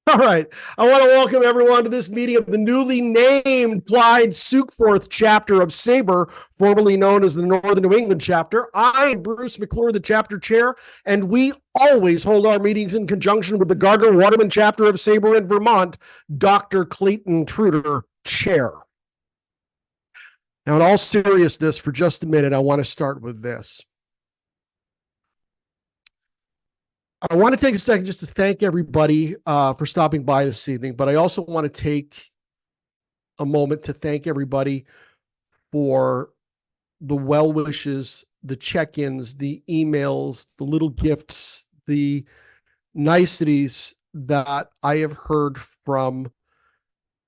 All right. I want to welcome everyone to this meeting of the newly named Clyde Sukeforth chapter of SABR, formerly known as the Northern New England chapter. I'm Bruce McClure, the chapter chair, and we always hold our meetings in conjunction with the Gardner Waterman chapter of SABR in Vermont, Dr. Clayton Truder, chair. Now, in all seriousness, for just a minute, I want to start with this. I want to take a second just to thank everybody for stopping by this evening, but I also want to take a moment to thank everybody for the well wishes, the check-ins, the emails, the little gifts, the niceties that I have heard from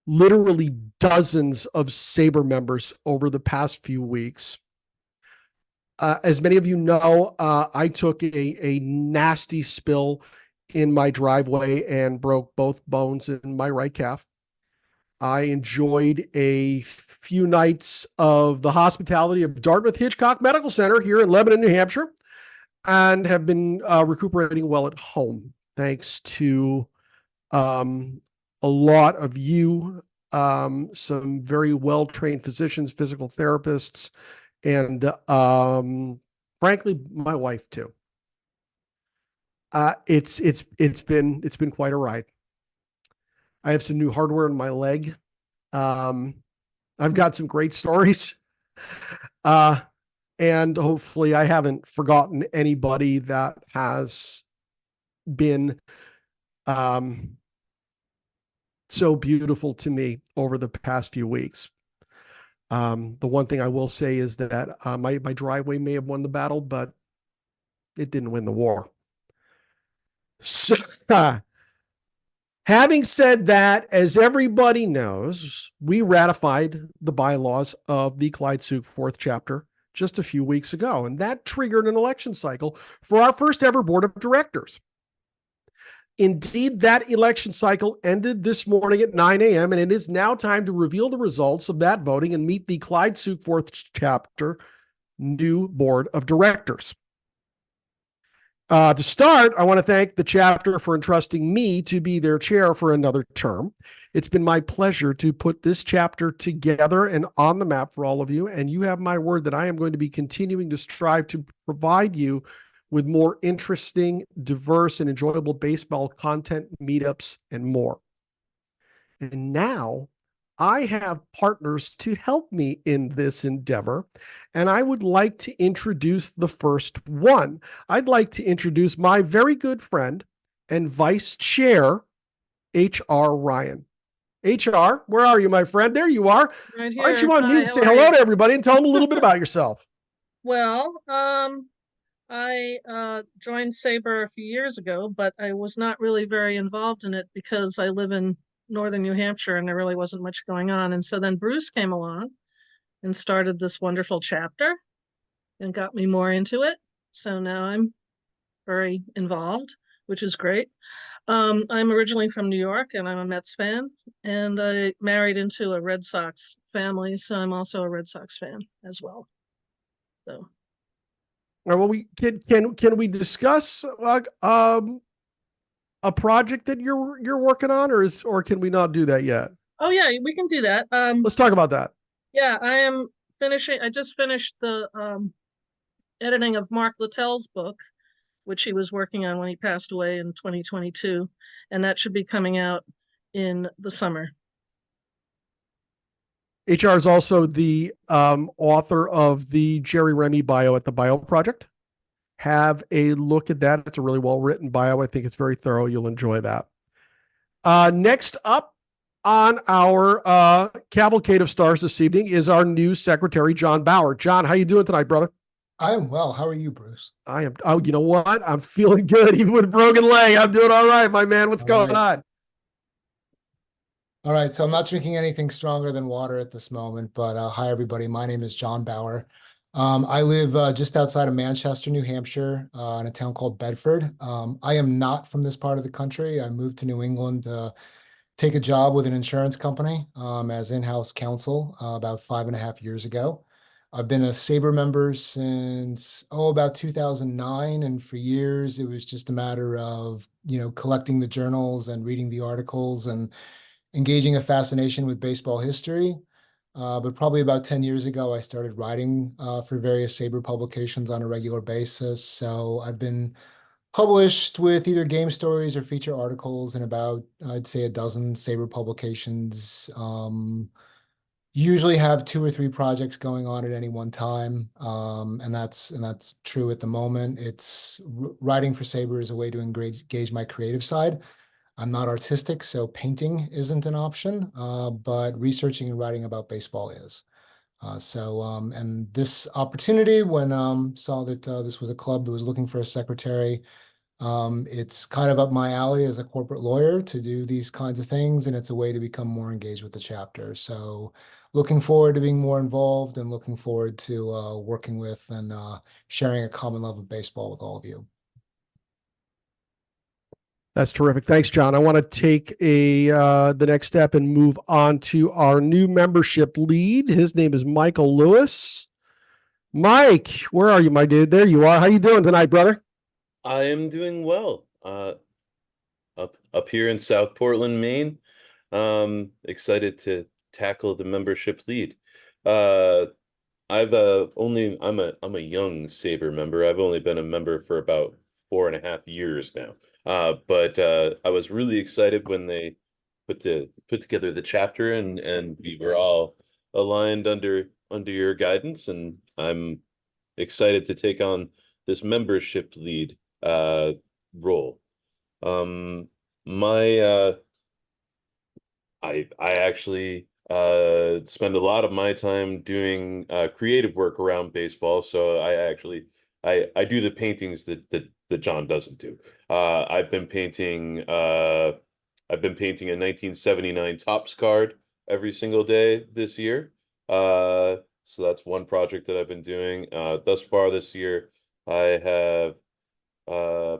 literally dozens of SABR members over the past few weeks. As many of you know, I took a nasty spill in my driveway and broke both bones in my right calf. I enjoyed a few nights of the hospitality of Dartmouth Hitchcock Medical Center here in Lebanon, New Hampshire, and have been recuperating well at home, thanks to a lot of you, some very well-trained physicians, physical therapists, and frankly, my wife too. It's been quite a ride. I have some new hardware in my leg. I've got some great stories. And hopefully I haven't forgotten anybody that has been so beautiful to me over the past few weeks. The one thing I will say is that my driveway may have won the battle, but it didn't win the war. So, having said that, as everybody knows, we ratified the bylaws of the Clyde Sukeforth chapter just a few weeks ago, and that triggered an election cycle for our first ever board of directors. Indeed, that election cycle ended this morning at 9 a.m., and it is now time to reveal the results of that voting and meet the Clyde Sukeforth chapter new board of directors. To start, I want to thank the chapter for entrusting me to be their chair for another term. It's been my pleasure to put this chapter together and on the map for all of you, and you have my word that I am going to be continuing to strive to provide you with more interesting, diverse, and enjoyable baseball content, meetups, and more. And now I have partners to help me in this endeavor, and I would like to introduce the first one. I'd like to introduce my very good friend and vice chair, H.R. Ryan. H.R., where are you, my friend? There you are. Right Why don't here. you unmute and say hello to everybody and tell them a little bit about yourself? Well, I joined SABR a few years ago, but I was not really very involved in it because I live in northern New Hampshire and there really wasn't much going on. And so then Bruce came along and started this wonderful chapter and got me more into it. So now I'm very involved, which is great. I'm originally from New York and I'm a Mets fan, and I married into a Red Sox family, so I'm also a Red Sox fan as well. So Well, we can we discuss a project that you're working on, or can we not do that yet? oh yeah, we can do that. Let's talk about that. Yeah, I just finished the editing of Mark Littell's book, which he was working on when he passed away in 2022, and that should be coming out in the summer. HR is also the author of the Jerry Remy bio at the Bio Project. Have a look at that. It's a really well-written bio. I think it's very thorough. You'll enjoy that. Next up on our cavalcade of stars this evening is our new secretary, John Bauer. John, how you doing tonight, brother? I am well. How are you, Bruce? I am. Oh, you know what? I'm feeling good, even with a broken leg. I'm doing all right, my man. What's going on? All right. So I'm not drinking anything stronger than water at this moment, but hi, everybody. My name is John Bauer. I live just outside of Manchester, New Hampshire, in a town called Bedford. I am not from this part of the country. I moved to New England to take a job with an insurance company as in-house counsel about 5.5 years ago. I've been a SABR member since, about 2009. And for years, it was just a matter of, collecting the journals and reading the articles and engaging a fascination with baseball history. But probably about 10 years ago, I started writing for various SABR publications on a regular basis. So I've been published with either game stories or feature articles in about, I'd say, a dozen SABR publications. Usually have two or three projects going on at any one time, and that's true at the moment. It's writing for SABR is a way to engage my creative side. I'm not artistic, so painting isn't an option, but researching and writing about baseball is. And this opportunity, when saw that this was a club that was looking for a secretary, it's kind of up my alley as a corporate lawyer to do these kinds of things, and it's a way to become more engaged with the chapter. So looking forward to being more involved and looking forward to working with and sharing a common love of baseball with all of you. That's terrific. Thanks, John. I want to take the next step and move on to our new membership lead. His name is Michael Lewis. Mike, where are you, my dude? There you are. How you doing tonight, brother? I am doing well. Up here in South Portland, Maine. Excited to tackle the membership lead. Uh, I'm a young SABR member. I've only been a member for about 4.5 years now. But I was really excited when they put together the chapter, and we were all aligned under your guidance, and I'm excited to take on this membership lead role. My I actually spend a lot of my time doing creative work around baseball, so I do the paintings that John doesn't do. I've been painting a 1979 Topps card every single day this year. So that's one project that I've been doing. Thus far this year, I have uh,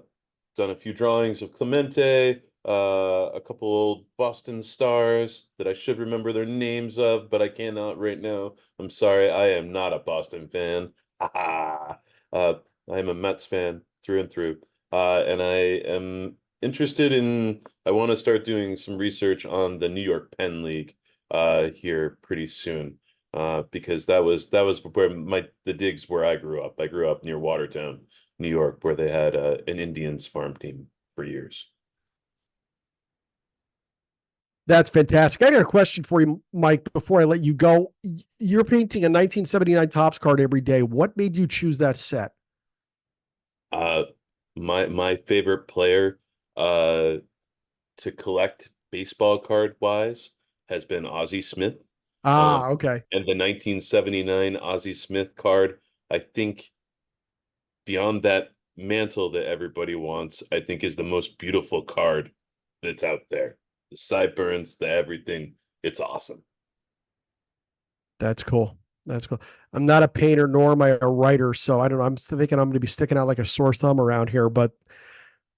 done a few drawings of Clemente, a couple old Boston stars that I should remember their names of, but I cannot right now. I'm sorry, I am not a Boston fan. uh, I'm a Mets fan through and through. And I am interested in, I want to start doing some research on the New York Penn League here pretty soon. Because that was where the digs where I grew up. I grew up near Watertown, New York, where they had an Indians farm team for years. That's fantastic. I got a question for you, Mike, before I let you go. You're painting a 1979 Topps card every day. What made you choose that set? Uh, my favorite player uh to collect baseball card wise has been Ozzie Smith. Ah, okay. And the 1979 Ozzie Smith card, I think beyond that mantle that everybody wants, I think is the most beautiful card that's out there. The sideburns, the everything. It's awesome. That's cool. That's cool. I'm not a painter nor am I a writer, so I don't know. I'm still thinking I'm going to be sticking out like a sore thumb around here, but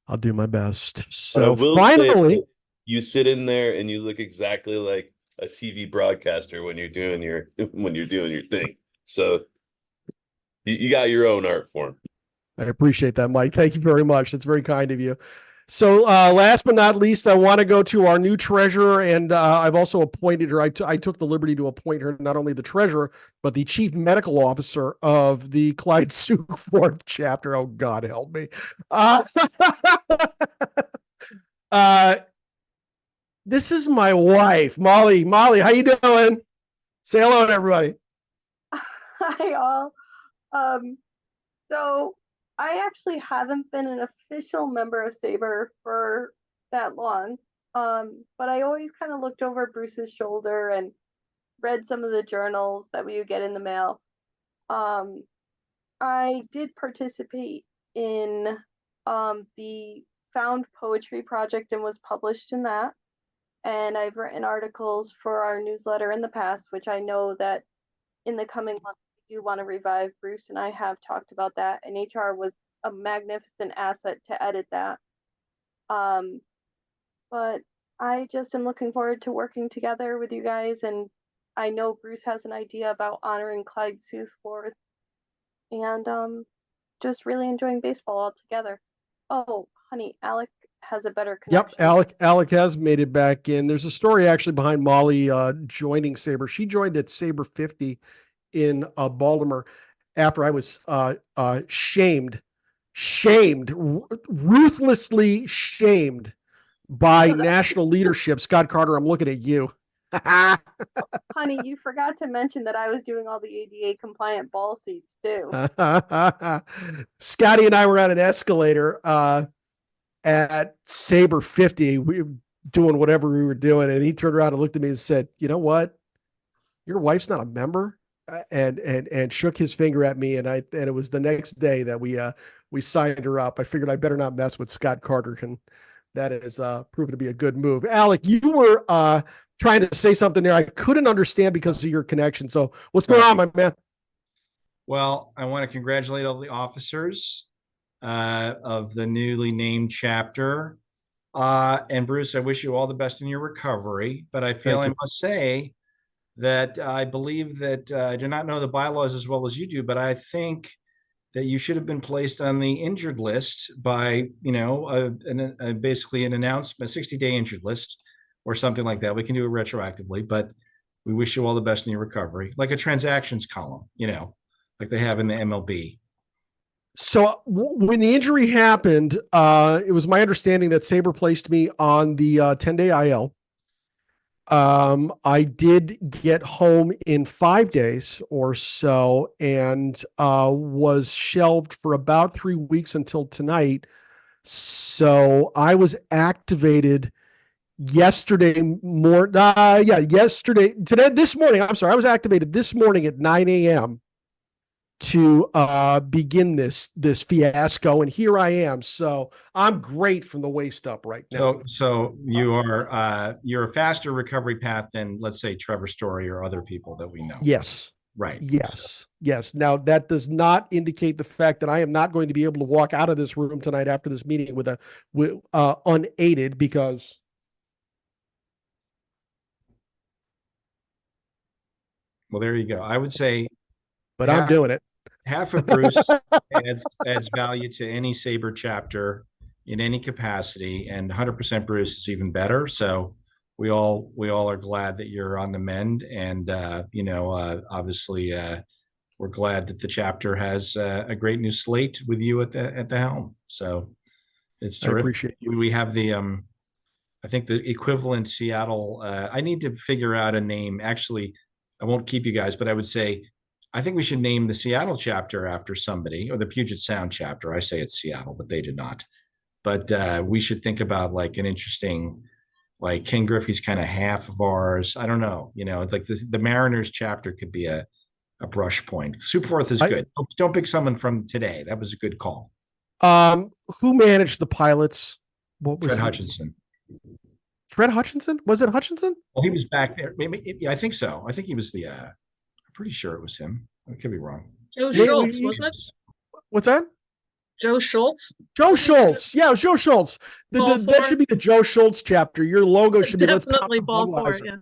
I'll do my best. But I So will say finally, that you sit in there and you look exactly like a TV broadcaster when you're doing your thing. So you got your own art form. I appreciate that, Mike. Thank you very much. That's very kind of you. So last but not least, I want to go to our new treasurer, and I've also appointed her. I took the liberty to appoint her not only the treasurer, but the chief medical officer of the Clyde Sukeforth chapter. Oh, God help me. Uh, uh, this is my wife, Molly. Molly, how you doing? Say hello to everybody. Hi, all. So I actually haven't been an official member of SABR for that long. But I always kind of looked over Bruce's shoulder and read some of the journals that we would get in the mail. I did participate in the Found Poetry Project and was published in that. And I've written articles for our newsletter in the past, which I know that in the coming months we do want to revive. Bruce and I have talked about that, and HR was a magnificent asset to edit that. But I just am looking forward to working together with you guys, and I know Bruce has an idea about honoring Clyde Sukeforth, and just really enjoying baseball altogether. Oh, honey, Alec has a better Yep, connection. Alec has made it back in. There's a story actually behind Molly joining Saber. She joined at Saber 50 in Baltimore after I was ruthlessly shamed by national leadership. Scott Carter, I'm looking at you. Honey, you forgot to mention that I was doing all the ADA compliant ball seats too. Scotty and I were on an escalator at Saber 50. We were doing whatever we were doing, and he turned around and looked at me and said, "You know what? Your wife's not a member," and shook his finger at me. And it was the next day that we signed her up. I figured I better not mess with Scott Carter, and that has proven to be a good move. Alec, you were trying to say something there. I couldn't understand because of your connection. So what's going on, my man? Well, I want to congratulate all the officers of the newly named chapter. And Bruce, I wish you all the best in your recovery. But I feel I must say that I believe that I do not know the bylaws as well as you do, but I think that you should have been placed on the injured list by, basically an announcement, a 60-day injured list or something like that. We can do it retroactively, but we wish you all the best in your recovery, like a transactions column, like they have in the MLB. So when the injury happened, it was my understanding that Saber placed me on the 10-day IL. I did get home in 5 days or so and was shelved for about 3 weeks until tonight. So I was activated yesterday this morning. I'm sorry. I was activated this morning at 9 a.m. to begin this fiasco, and here I am. So I'm great from the waist up right now. So you're a faster recovery path than, let's say, Trevor Story or other people that we know. Yes. Right. Yes. Yes. Now that does not indicate the fact that I am not going to be able to walk out of this room tonight after this meeting with unaided, because well, there you go. I would say, but I'm doing it. Half of Bruce adds value to any Saber chapter in any capacity, and 100% Bruce is even better. So we all are glad that you're on the mend, and obviously we're glad that the chapter has a great new slate with you at the helm. So it's terrific. I appreciate you. We have the I think the equivalent Seattle. I need to figure out a name. Actually, I won't keep you guys, but I would say, I think we should name the Seattle chapter after somebody, or the Puget Sound chapter. I say it's Seattle, but they did not. But we should think about like an interesting, like Ken Griffey's kind of half of ours. I don't know. Like the Mariners chapter could be a brush point. Sukeforth is good. Don't pick someone from today. That was a good call. Who managed the pilots? What was Fred Hutchinson? Fred Hutchinson? Was it Hutchinson? Well, he was back there. Maybe, yeah, I think so. I think he was the. I'm pretty sure it was him. I could be wrong. Joe Schultz, wasn't it? What's that? Joe Schultz? Joe Schultz. Yeah, it was Joe Schultz. That should be the Joe Schultz chapter. Your logo should be definitely ball for it. Yeah.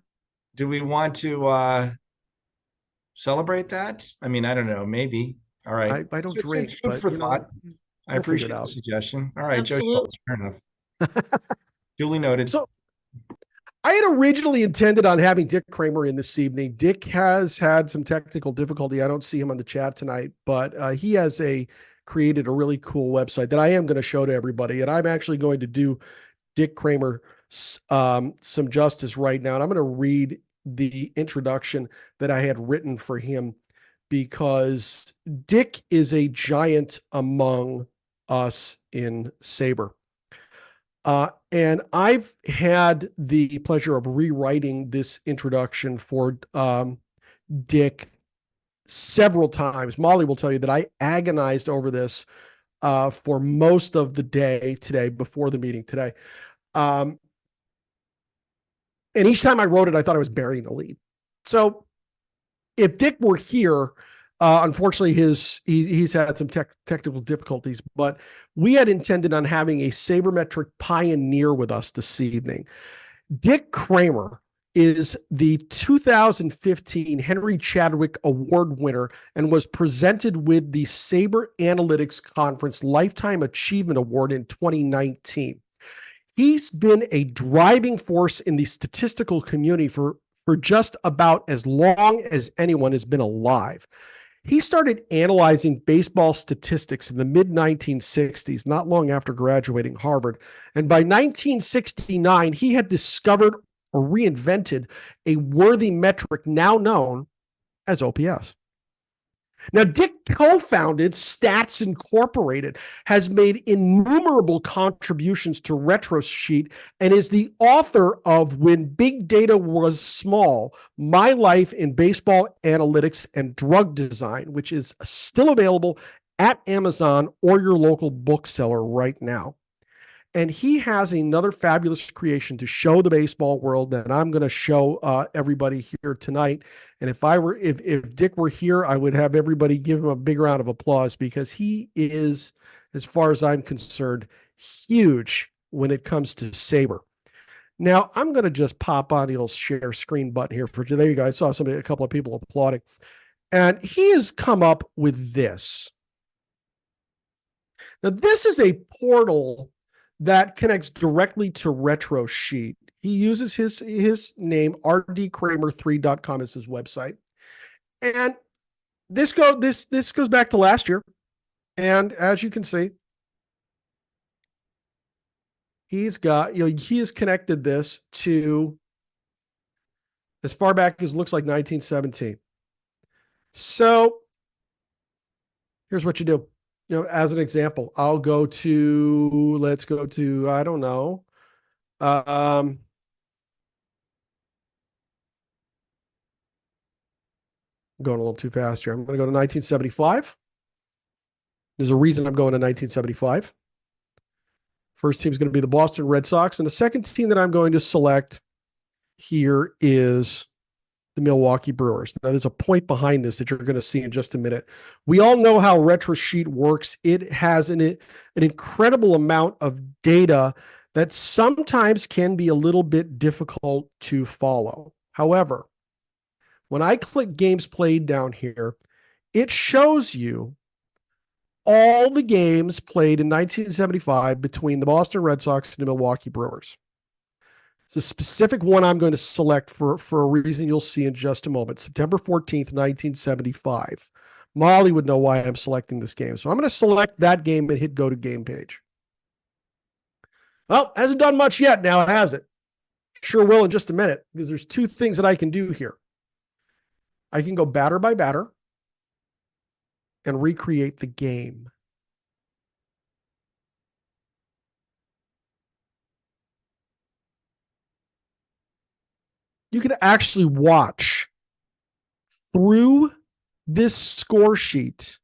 Do we want to celebrate that? I mean, I don't know. Maybe. All right. I don't drink, it's food for thought. I appreciate the suggestion. All right, Absolutely. Joe Schultz. Fair enough. Duly noted. So I had originally intended on having Dick Kramer in this evening. Dick has had some technical difficulty. I don't see him on the chat tonight, but he has created a really cool website that I am going to show to everybody. And I'm actually going to do Dick Kramer some justice right now. And I'm going to read the introduction that I had written for him, because Dick is a giant among us in Saber. And I've had the pleasure of rewriting this introduction for Dick several times. Molly will tell you that I agonized over this for most of the day today, before the meeting today. And each time I wrote it, I thought I was burying the lead. So if Dick were here, unfortunately, he's had some technical difficulties, but we had intended on having a sabermetric pioneer with us this evening. Dick Kramer is the 2015 Henry Chadwick Award winner and was presented with the SABR Analytics Conference Lifetime Achievement Award in 2019. He's been a driving force in the statistical community for just about as long as anyone has been alive. He started analyzing baseball statistics in the mid-1960s, not long after graduating Harvard. And by 1969, he had discovered or reinvented a worthy metric now known as OPS. Now, Dick co-founded Stats Incorporated, has made innumerable contributions to RetroSheet, and is the author of When Big Data Was Small, My Life in Baseball Analytics and Drug Design, which is still available at Amazon or your local bookseller right now. And he has another fabulous creation to show the baseball world that I'm going to show everybody here tonight. And if Dick were here, I would have everybody give him a big round of applause, because he is, as far as I'm concerned, huge when it comes to SABR. Now, I'm going to just pop on the old share screen button here for you. There you go. I saw a couple of people applauding. And he has come up with this. Now, this is a portal that connects directly to RetroSheet. He uses his name, rdkramer3.com, is his website. And this goes back to last year. And as you can see, he has connected this to as far back as looks like 1917. So here's what you do. As an example, let's go to, I don't know. Going a little too fast here. I'm going to go to 1975. There's a reason I'm going to 1975. First team is going to be the Boston Red Sox. And the second team that I'm going to select here is the Milwaukee Brewers. Now, there's a point behind this that you're going to see in just a minute. We all know how RetroSheet works. It has an incredible amount of data that sometimes can be a little bit difficult to follow. However, when I click games played down here, it shows you all the games played in 1975 between the Boston Red Sox and the Milwaukee Brewers. It's a specific one I'm going to select for a reason you'll see in just a moment. September 14th, 1975. Molly would know why I'm selecting this game. So I'm going to select that game and hit go to game page. Well, hasn't done much yet now, has it? Sure will in just a minute, because there's two things that I can do here. I can go batter by batter and recreate the game. You can actually watch through this score sheet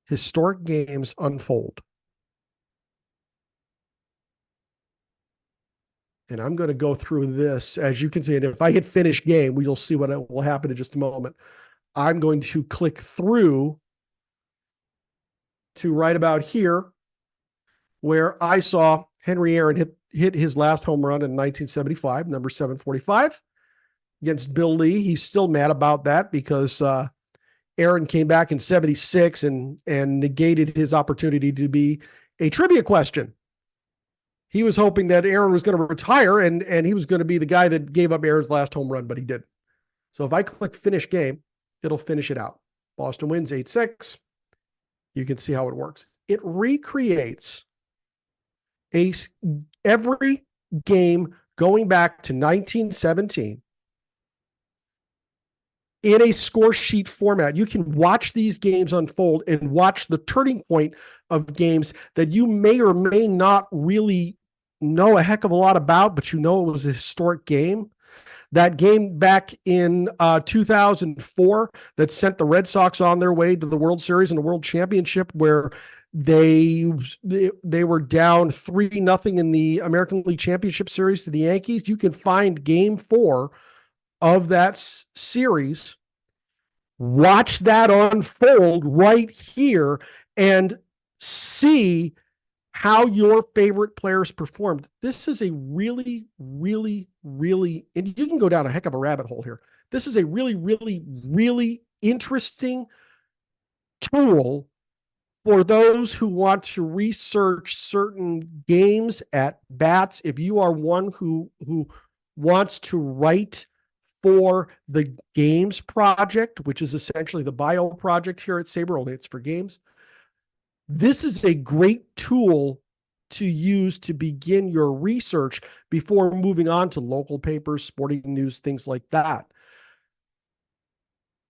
historic games unfold. And I'm going to go through this, as you can see. And if I hit finish game, we'll see what will happen in just a moment. I'm going to click through to right about here, where I saw Henry Aaron hit his last home run in 1975, number 745, against Bill Lee. He's still mad about that because Aaron came back in 76 and negated his opportunity to be a trivia question. He was hoping that Aaron was going to retire and he was going to be the guy that gave up Aaron's last home run, but he didn't. So if I click finish game, it'll finish it out. Boston wins 8-6. You can see how it works. It recreates every game going back to 1917 in a score sheet format. You can watch these games unfold and watch the turning point of games that you may or may not really know a heck of a lot about, but you know it was a historic game. That game back in 2004 that sent the Red Sox on their way to the World Series and the World Championship, where they were down 3-0 in the American League Championship Series to the Yankees. You can find game 4 of that series, watch that unfold right here, and see how your favorite players performed. This is a really, really, really, and you can go down a heck of a rabbit hole here. This is a really, really, really interesting tool for those who want to research certain games at bats. If you are one who wants to write for the games project, which is essentially the bio project here at SABR, only it's for games, this is a great tool to use to begin your research before moving on to local papers, sporting news, things like that.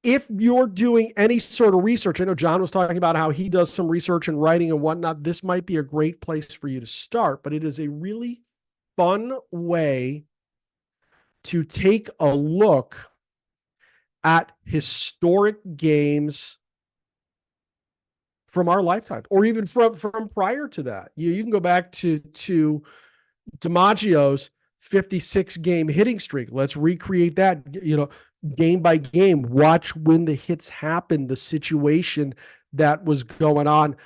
If you're doing any sort of research, I know John was talking about how he does some research and writing and whatnot. This might be a great place for you to start, but it is a really fun way to take a look at historic games from our lifetime, or even from prior to that. You can go back to DiMaggio's 56 game hitting streak. Let's recreate that, game by game, watch when the hits happened, the situation that was going on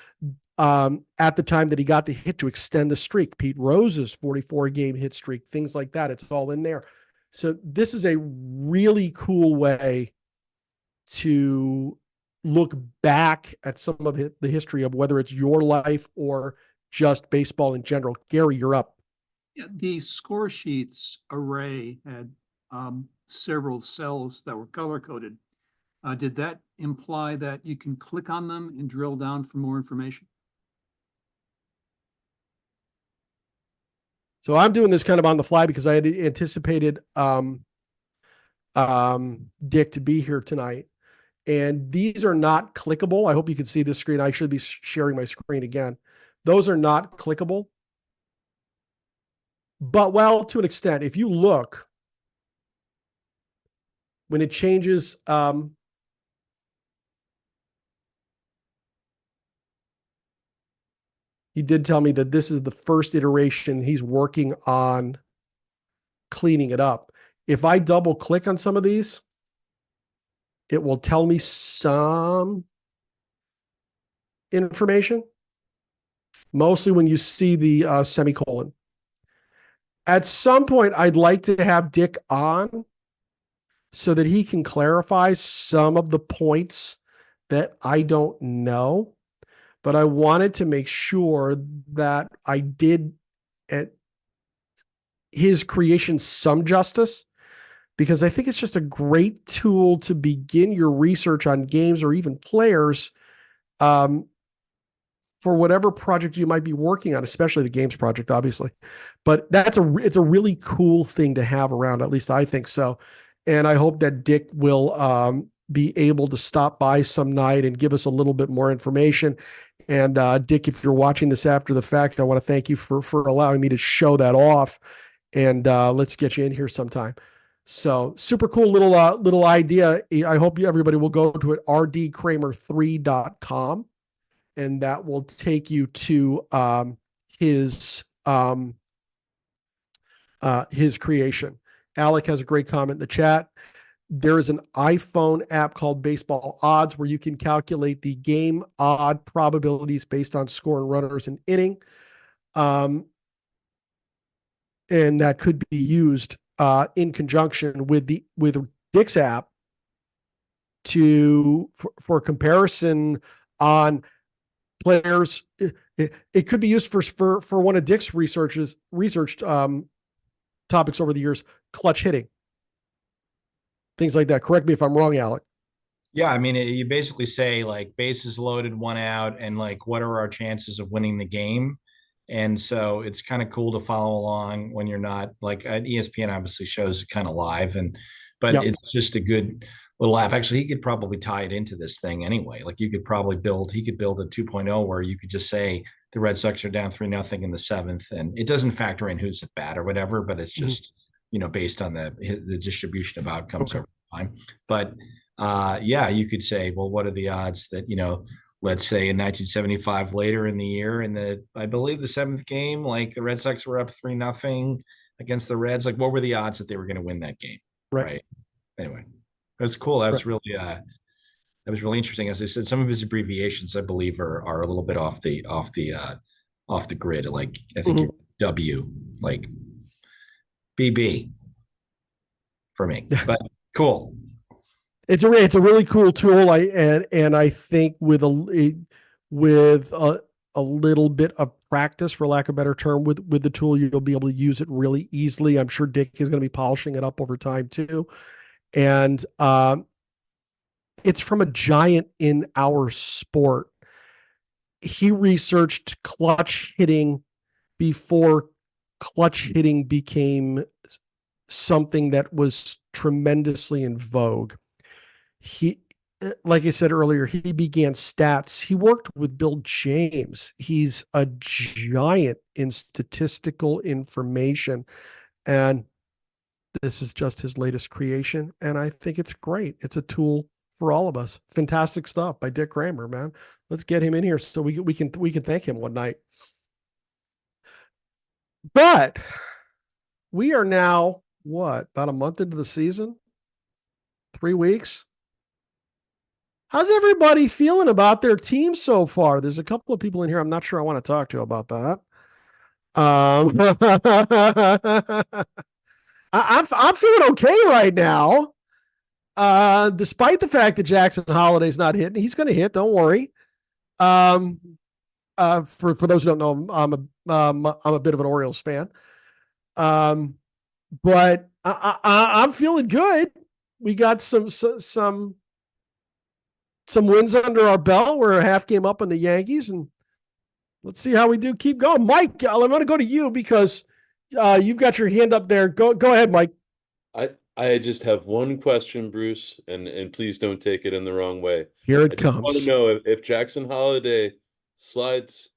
at the time that he got the hit to extend the streak. Pete Rose's 44 game hit streak, things like that. It's all in there. So this is a really cool way to look back at some of the history of whether it's your life or just baseball in general. Gary, you're up. Yeah, the score sheets array had several cells that were color coded. Did that imply that you can click on them and drill down for more information? So I'm doing this kind of on the fly because I had anticipated Dick to be here tonight. And these are not clickable. I hope you can see this screen. I should be sharing my screen again. Those are not clickable. But, well, to an extent, if you look, when it changes, he did tell me that this is the first iteration. He's working on cleaning it up. If I double click on some of these, it will tell me some information, mostly when you see the semicolon. At some point, I'd like to have Dick on so that he can clarify some of the points that I don't know. But I wanted to make sure that I did at his creation some justice, because I think it's just a great tool to begin your research on games or even players for whatever project you might be working on, especially the games project, obviously. But it's a really cool thing to have around. At least I think so. And I hope that Dick will be able to stop by some night and give us a little bit more information. And Dick, if you're watching this after the fact, I want to thank you for allowing me to show that off. And let's get you in here sometime. So super cool little idea. I hope everybody will go to it, rdkramer3.com, and that will take you to his creation. Alec has a great comment in the chat. There is an iPhone app called Baseball Odds where you can calculate the game odd probabilities based on score and runners and inning. And that could be used in conjunction with Dick's app for comparison on players. It could be used for one of Dick's researched topics over the years, clutch hitting, things like that. Correct me if I'm wrong, Alec. Yeah, I mean, you basically say like bases loaded, one out, and like what are our chances of winning the game? And so it's kind of cool to follow along when you're not like ESPN obviously shows it kind of live, but Yep. It's just a good little app. Actually, he could probably tie it into this thing anyway. Like he could build a 2.0 where you could just say the Red Sox are down 3-0 in the seventh, and it doesn't factor in who's at bat or whatever, but it's just based on the distribution of outcomes over time. But yeah, you could say, well, what are the odds that let's say in 1975, later in the year, I believe the seventh game, like the Red Sox were up 3-0 against the Reds. Like, what were the odds that they were going to win that game? Right. Anyway, that's cool. That's really, that was really interesting. As I said, some of his abbreviations, I believe, are a little bit off the off the grid. Like, I think you're W, like BB for me, but cool. It's a really cool tool. And I think with a little bit of practice, for lack of a better term, with the tool, you'll be able to use it really easily. I'm sure Dick is going to be polishing it up over time too. And it's from a giant in our sport. He researched clutch hitting before clutch hitting became something that was tremendously in vogue. He, like I said earlier, he began stats. He worked with Bill James. He's a giant in statistical information. And this is just his latest creation. And I think it's great. It's a tool for all of us. Fantastic stuff by Dick Kramer, man. Let's get him in here so we can thank him one night. But we are now about a month into the season? 3 weeks? How's everybody feeling about their team so far? There's a couple of people in here I'm not sure I want to talk to about that. I'm feeling okay right now. Despite the fact that Jackson Holiday's not hitting, he's going to hit. Don't worry. For those who don't know, I'm a bit of an Orioles fan. But I'm feeling good. We got some wins under our belt. We're a half game up on the Yankees, and let's see how we do. Keep going, Mike. I'm going to go to you because you've got your hand up there. Go ahead, Mike. I just have one question, Bruce, and please don't take it in the wrong way. Here it I just want comes. to know if Jackson Holliday slides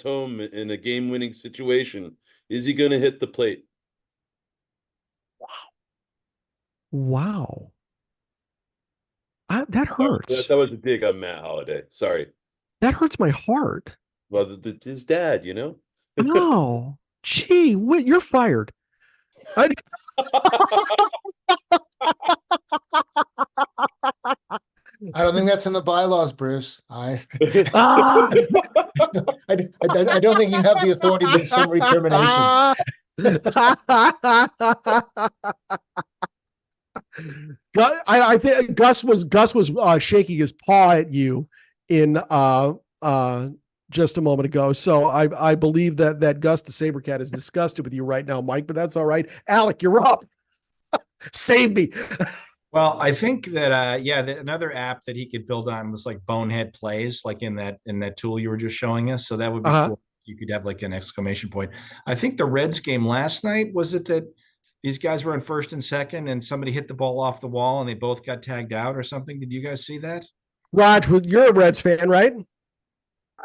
home in a game-winning situation, is he going to hit the plate? Wow. That hurts. That was a dig on Matt Holliday. Sorry. That hurts my heart. Well, his dad, you know? No. Gee, you're fired. I don't think that's in the bylaws, Bruce. I don't think you have the authority to summary terminations. I think Gus was shaking his paw at you in just a moment ago. So I believe that Gus the Sabercat is disgusted with you right now, Mike, but that's all right. Alec, you're up. Save me. Well, I think that another app that he could build on was like Bonehead Plays, like in that tool you were just showing us. So that would be cool. You could have like an exclamation point. I think the Reds game last night, was it that these guys were in first and second and somebody hit the ball off the wall and they both got tagged out or something? Did you guys see that? Raj, you're a Reds fan, right?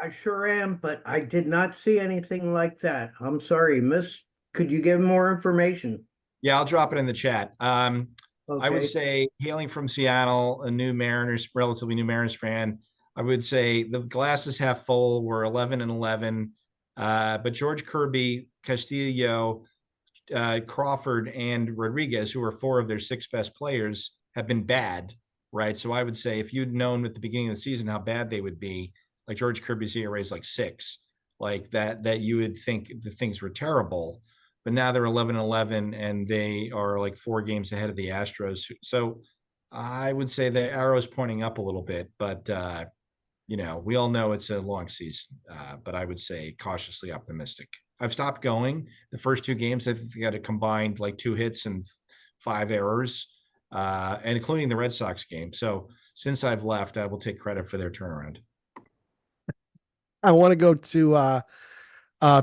I sure am, but I did not see anything like that. I'm sorry, miss. Could you give more information? Yeah, I'll drop it in the chat. Okay. I would say, hailing from Seattle, relatively new Mariners fan, I would say the glass is half full. We're 11-11. But George Kirby, Castillo, Crawford, and Rodriguez, who are 4 of their 6 best players, have been bad, right? So I would say if you'd known at the beginning of the season how bad they would be, like George Kirby's ERA is like 6, like that you would think the things were terrible. But now they're 11-11 and they are like 4 games ahead of the Astros. So I would say the arrow's pointing up a little bit, but we all know it's a long season. But I would say cautiously optimistic. I've stopped going. The first 2 games, I think they got a combined like 2 hits and 5 errors, and including the Red Sox game. So since I've left, I will take credit for their turnaround. I want to go to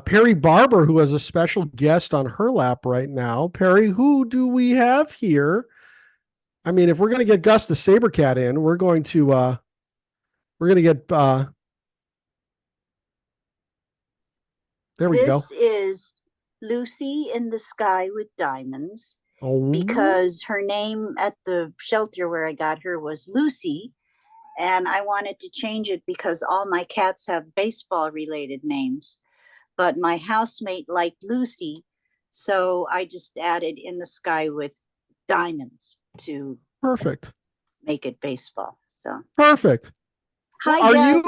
Perry Barber, who has a special guest on her lap right now. Perry, who do we have here? I mean, if we're going to get Gus the Sabercat in, we're going to get there we go. This is Lucy in the Sky with Diamonds, Oh. because her name at the shelter where I got her was Lucy, and I wanted to change it because all my cats have baseball related names, but my housemate liked Lucy, so I just added in the sky with diamonds to Perfect. make it baseball. So Perfect. hi, Are Gus.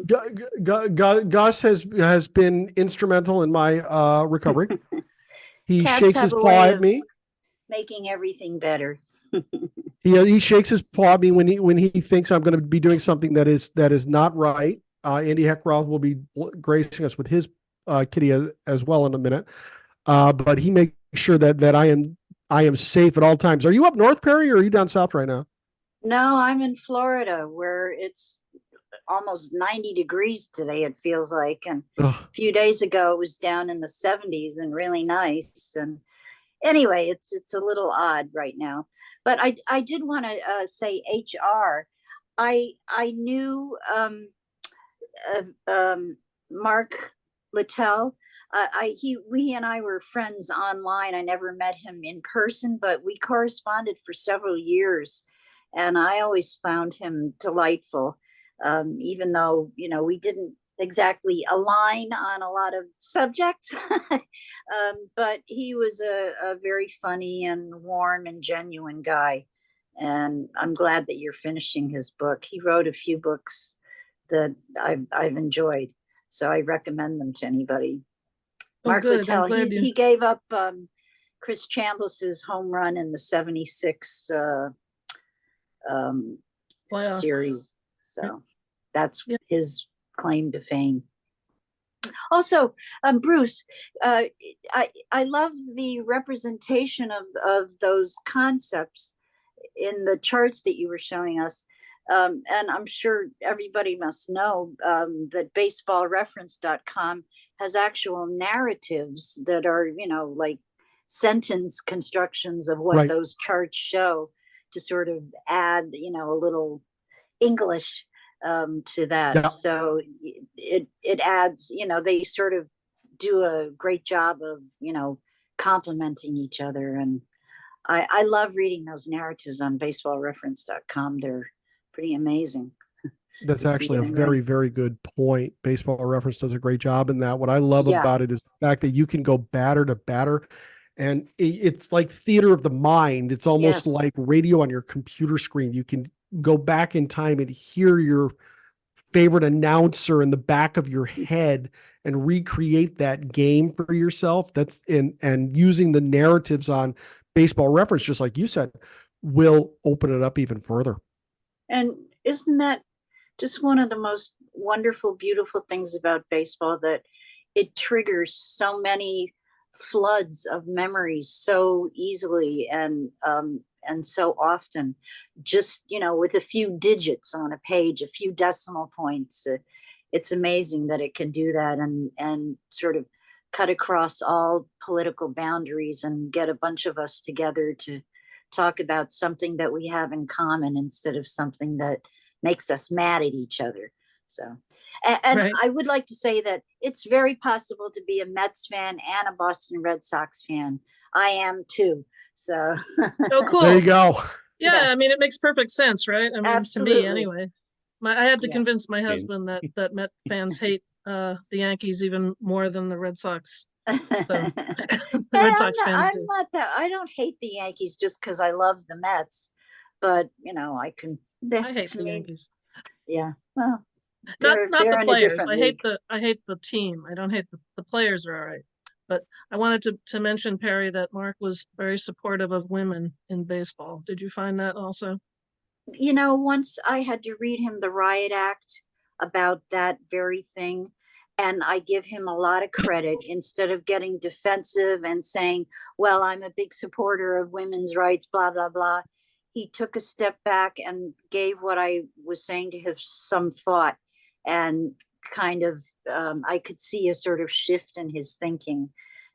Gus has been instrumental in my recovery. He Cats shakes have his a paw way at of me. making everything better. He shakes his paw at me when he thinks I'm going to be doing something that is not right. Andy Heckroth will be gracing us with his kitty as well in a minute. But he makes sure that I am safe at all times. Are you up north, Perry, or are you down south right now? No, I'm in Florida where it's almost 90 degrees today, it feels like. And Ugh. a few days ago, it was down in the 70s and really nice. And anyway, it's a little odd right now. But I did want to say HR. I knew Mark Littell. We and I were friends online. I never met him in person, but we corresponded for several years, and I always found him delightful. Even though we didn't exactly align on a lot of subjects, but he was a very funny and warm and genuine guy. And I'm glad that you're finishing his book. He wrote a few books that I've enjoyed, so I recommend them to anybody. Mark good. Littell, I'm glad he gave up Chris Chambliss's home run in the 76 Playoff. series. So that's Yep. his claim to fame. Also, Bruce, I love the representation of those concepts in the charts that you were showing us. And I'm sure everybody must know that baseballreference.com has actual narratives that are, like sentence constructions of what Right. those charts show to sort of add, a little English to that. Yeah. So it adds, they sort of do a great job of, complementing each other. And I love reading those narratives on baseballreference.com. They're pretty amazing. That's to see actually it a in very, there. very good point. Baseball Reference does a great job in that. What I love Yeah. about it is the fact that you can go batter to batter, and it's like theater of the mind. It's almost Yes. like radio on your computer screen. You can go back in time and hear your favorite announcer in the back of your head and recreate that game for yourself. That's and using the narratives on Baseball Reference, just like you said, will open it up even further. And isn't that just one of the most wonderful, beautiful things about baseball, that it triggers so many floods of memories so easily and so often, just with a few digits on a page, a few decimal points. It's amazing that it can do that and sort of cut across all political boundaries and get a bunch of us together to talk about something that we have in common instead of something that makes us mad at each other. So, and Right. I would like to say that it's very possible to be a Mets fan and a Boston Red Sox fan. I am too. So, Oh, cool. There you go. Yeah, I Yes. mean, it makes perfect sense, right? I mean, Absolutely. to me anyway. I had to Yeah. convince my husband that Met fans hate the Yankees even more than the Red Sox. So the Red Sox fans I'm do. not that. I don't hate the Yankees just because I love the Mets, but I can. I hate to the me, Yankees. Yeah. Well, Not they're the in a players. different I league. hate the team. I don't hate the players are all right. But I wanted to mention, Perry, that Mark was very supportive of women in baseball. Did you find that also? Once I had to read him the Riot Act about that very thing, and I give him a lot of credit. Instead of getting defensive and saying, well, I'm a big supporter of women's rights, blah, blah, blah, he took a step back and gave what I was saying to him some thought, and kind of I could see a sort of shift in his thinking.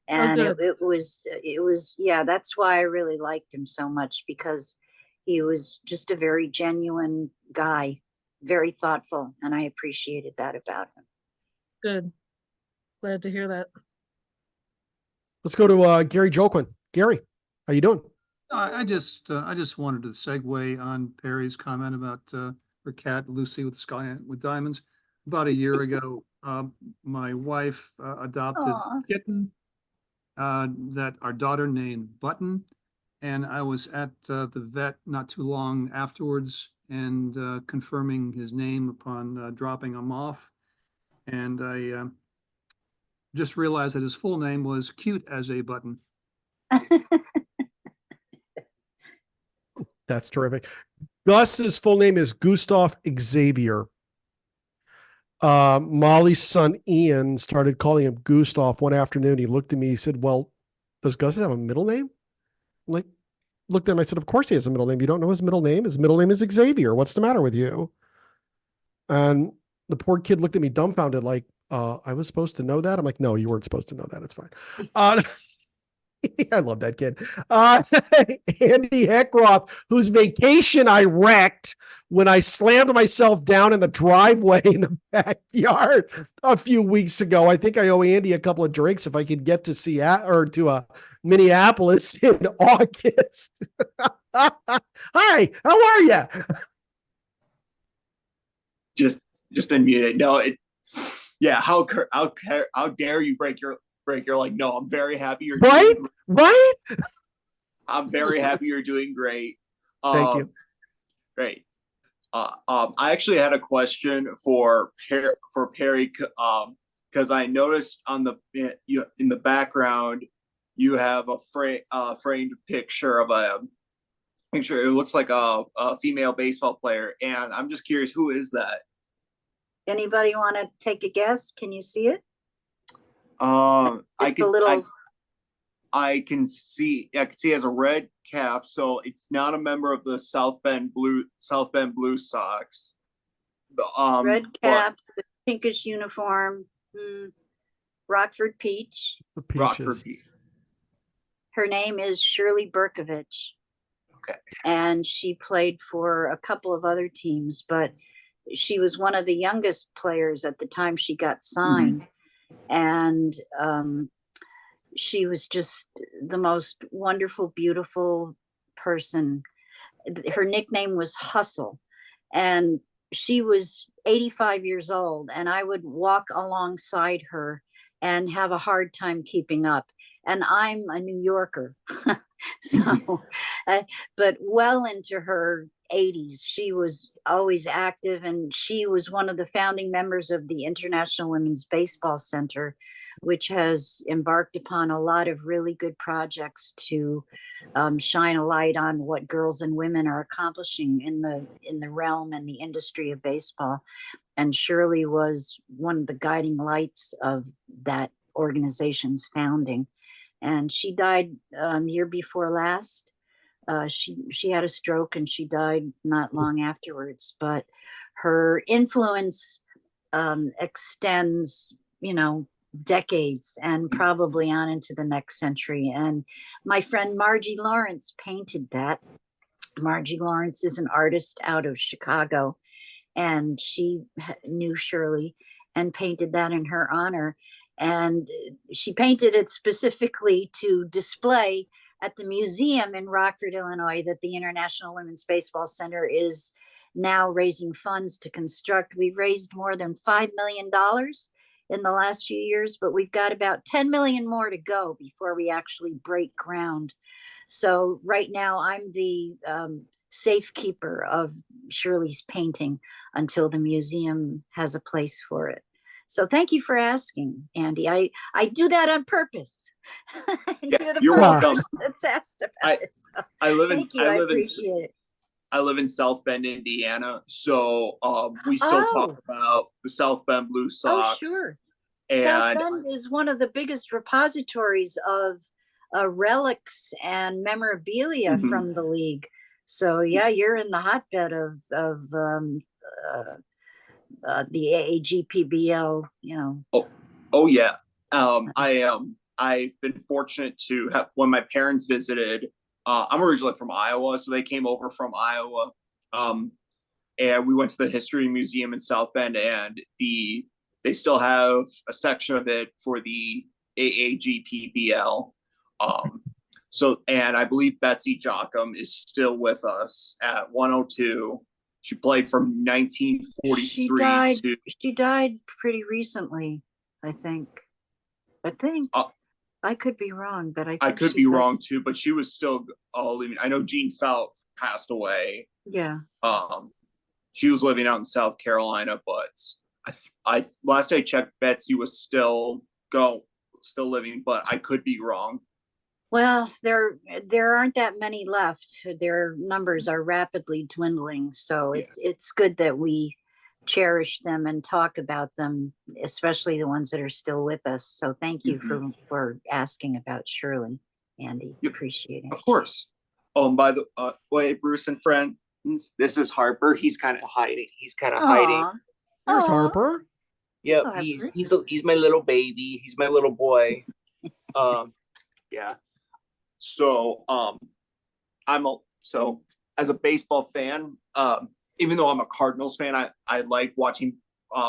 And good. it was yeah, that's why I really liked him so much, because he was just a very genuine guy, very thoughtful, and I appreciated that about him. Good. Glad to hear that. Let's go to Gary Joquin. Gary, how you doing? I just wanted to segue on Perry's comment about her cat Lucy with Sky with Diamonds. About a year ago, my wife adopted Aw. a kitten that our daughter named Button, and I was at the vet not too long afterwards, and confirming his name upon dropping him off. And I just realized that his full name was Cute as a Button. That's terrific. Gus's full name is Gustav Xavier. Molly's son Ian started calling him Gustav one afternoon. He looked at me, he said, well, does Gus have a middle name? I'm like, looked at him, I said, of course he has a middle name. You don't know his middle name? His middle name is Xavier. What's the matter with you? And the poor kid looked at me dumbfounded, like, I was supposed to know that? I'm like, no, you weren't supposed to know that. It's fine. I love that kid. Andy Heckroth, whose vacation I wrecked when I slammed myself down in the driveway in the backyard a few weeks ago. I think I owe Andy a couple of drinks if I could get to Seattle or to Minneapolis in August. Hi, how are you? Just been muted. No, yeah. How dare you break your like? No, I'm very happy you're right, doing right. I'm very happy you're doing great. Thank you. Great. I actually had a question for Perry, because I noticed on the in the background you have a framed picture of a picture. It looks like a female baseball player, and I'm just curious, who is that? Anybody want to take a guess? Can you see it? I can see it has a red cap, so it's not a member of the South Bend Blue Sox. Red cap, with pinkish uniform, Rockford Peach. Rockford Peach. Her name is Shirley Berkovich. Okay. And she played for a couple of other teams, but she was one of the youngest players at the time she got signed. And she was just the most wonderful, beautiful person. Her nickname was Hustle. And she was 85 years old, and I would walk alongside her and have a hard time keeping up. And I'm a New Yorker. But well into her 80s, she was always active, and she was one of the founding members of the International Women's Baseball Center, which has embarked upon a lot of really good projects to shine a light on what girls and women are accomplishing in the realm and the industry of baseball. And Shirley was one of the guiding lights of that organization's founding. And she died year before last. She had a stroke and she died not long afterwards. But her influence extends, decades and probably on into the next century. And my friend Margie Lawrence painted that. Margie Lawrence is an artist out of Chicago, and she knew Shirley and painted that in her honor. And she painted it specifically to display at the museum in Rockford, Illinois, that the International Women's Baseball Center is now raising funds to construct. We've raised more than $5 million in the last few years, but we've got about 10 million more to go before we actually break ground. So right now I'm the safekeeper of Shirley's painting until the museum has a place for it. So thank you for asking, Andy. I do that on purpose. You're welcome. That's asked about it. So I appreciate it. I live in South Bend, Indiana, so we still talk about the South Bend Blue Sox. Oh, sure. And South Bend is one of the biggest repositories of relics and memorabilia from the league. So yeah, you're in the hotbed of the AAGPBL. Oh yeah. I've been fortunate to have, when my parents visited. I'm originally from Iowa, so they came over from Iowa, and we went to the History Museum in South Bend, and they still have a section of it for the AAGPBL. So, and I believe Betsy Jocham is still with us at 102. She played from 1943 She died pretty recently, I think. I could be wrong, but I could be wrong too, but she was still living. I know Gene Felt passed away. Yeah. she was living out in South Carolina, but I last I checked, Betsy was still living, but I could be wrong. Well, there aren't that many left. Their numbers are rapidly dwindling, so it's good that we cherish them and talk about them, especially the ones that are still with us. So thank you for asking about Shirley, Andy. Appreciate it. Of course. Oh, and by the way, Bruce and friends, this is Harper. He's kind of hiding. There's Aw. Harper. Yep, Harper. he's my little baby. He's my little boy. Yeah. So as a baseball fan, even though I'm a Cardinals fan, I like watching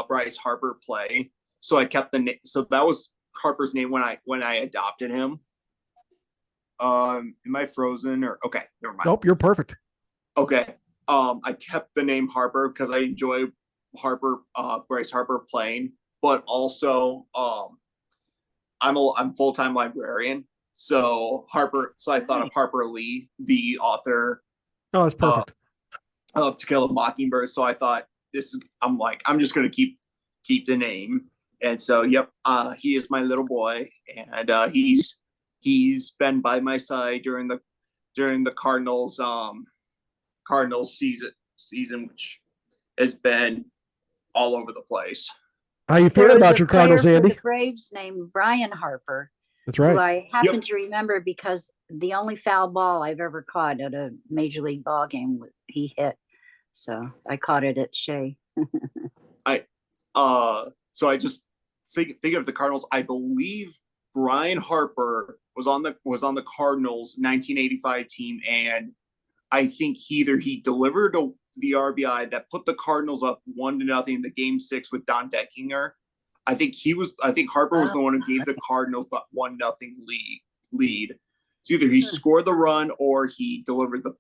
Bryce Harper play. So I kept the name. So that was Harper's name when I adopted him. Am I frozen or okay? Never mind. Nope, you're perfect. Okay. I kept the name Harper because I enjoy Bryce Harper playing, but also I'm full-time librarian. So I thought of Harper Lee, the author Oh, that's perfect. of To Kill a Mockingbird. So I thought I'm just gonna keep the name. And so he is my little boy, and he's been by my side during the Cardinals season, which has been all over the place. How you There feeling was about a your Cardinals, player for Andy? the Braves named Brian Harper, That's who right. I happen to remember because the only foul ball I've ever caught at a major league ball game he hit. So I caught it at Shea. So I just think of the Cardinals. I believe Brian Harper was on the Cardinals 1985 team, and I think he delivered the RBI that put the Cardinals up 1-0 in the Game 6 with Don Deckinger. I think Harper was the one who gave the Cardinals the 1-0 lead. It's either he scored the run or he delivered the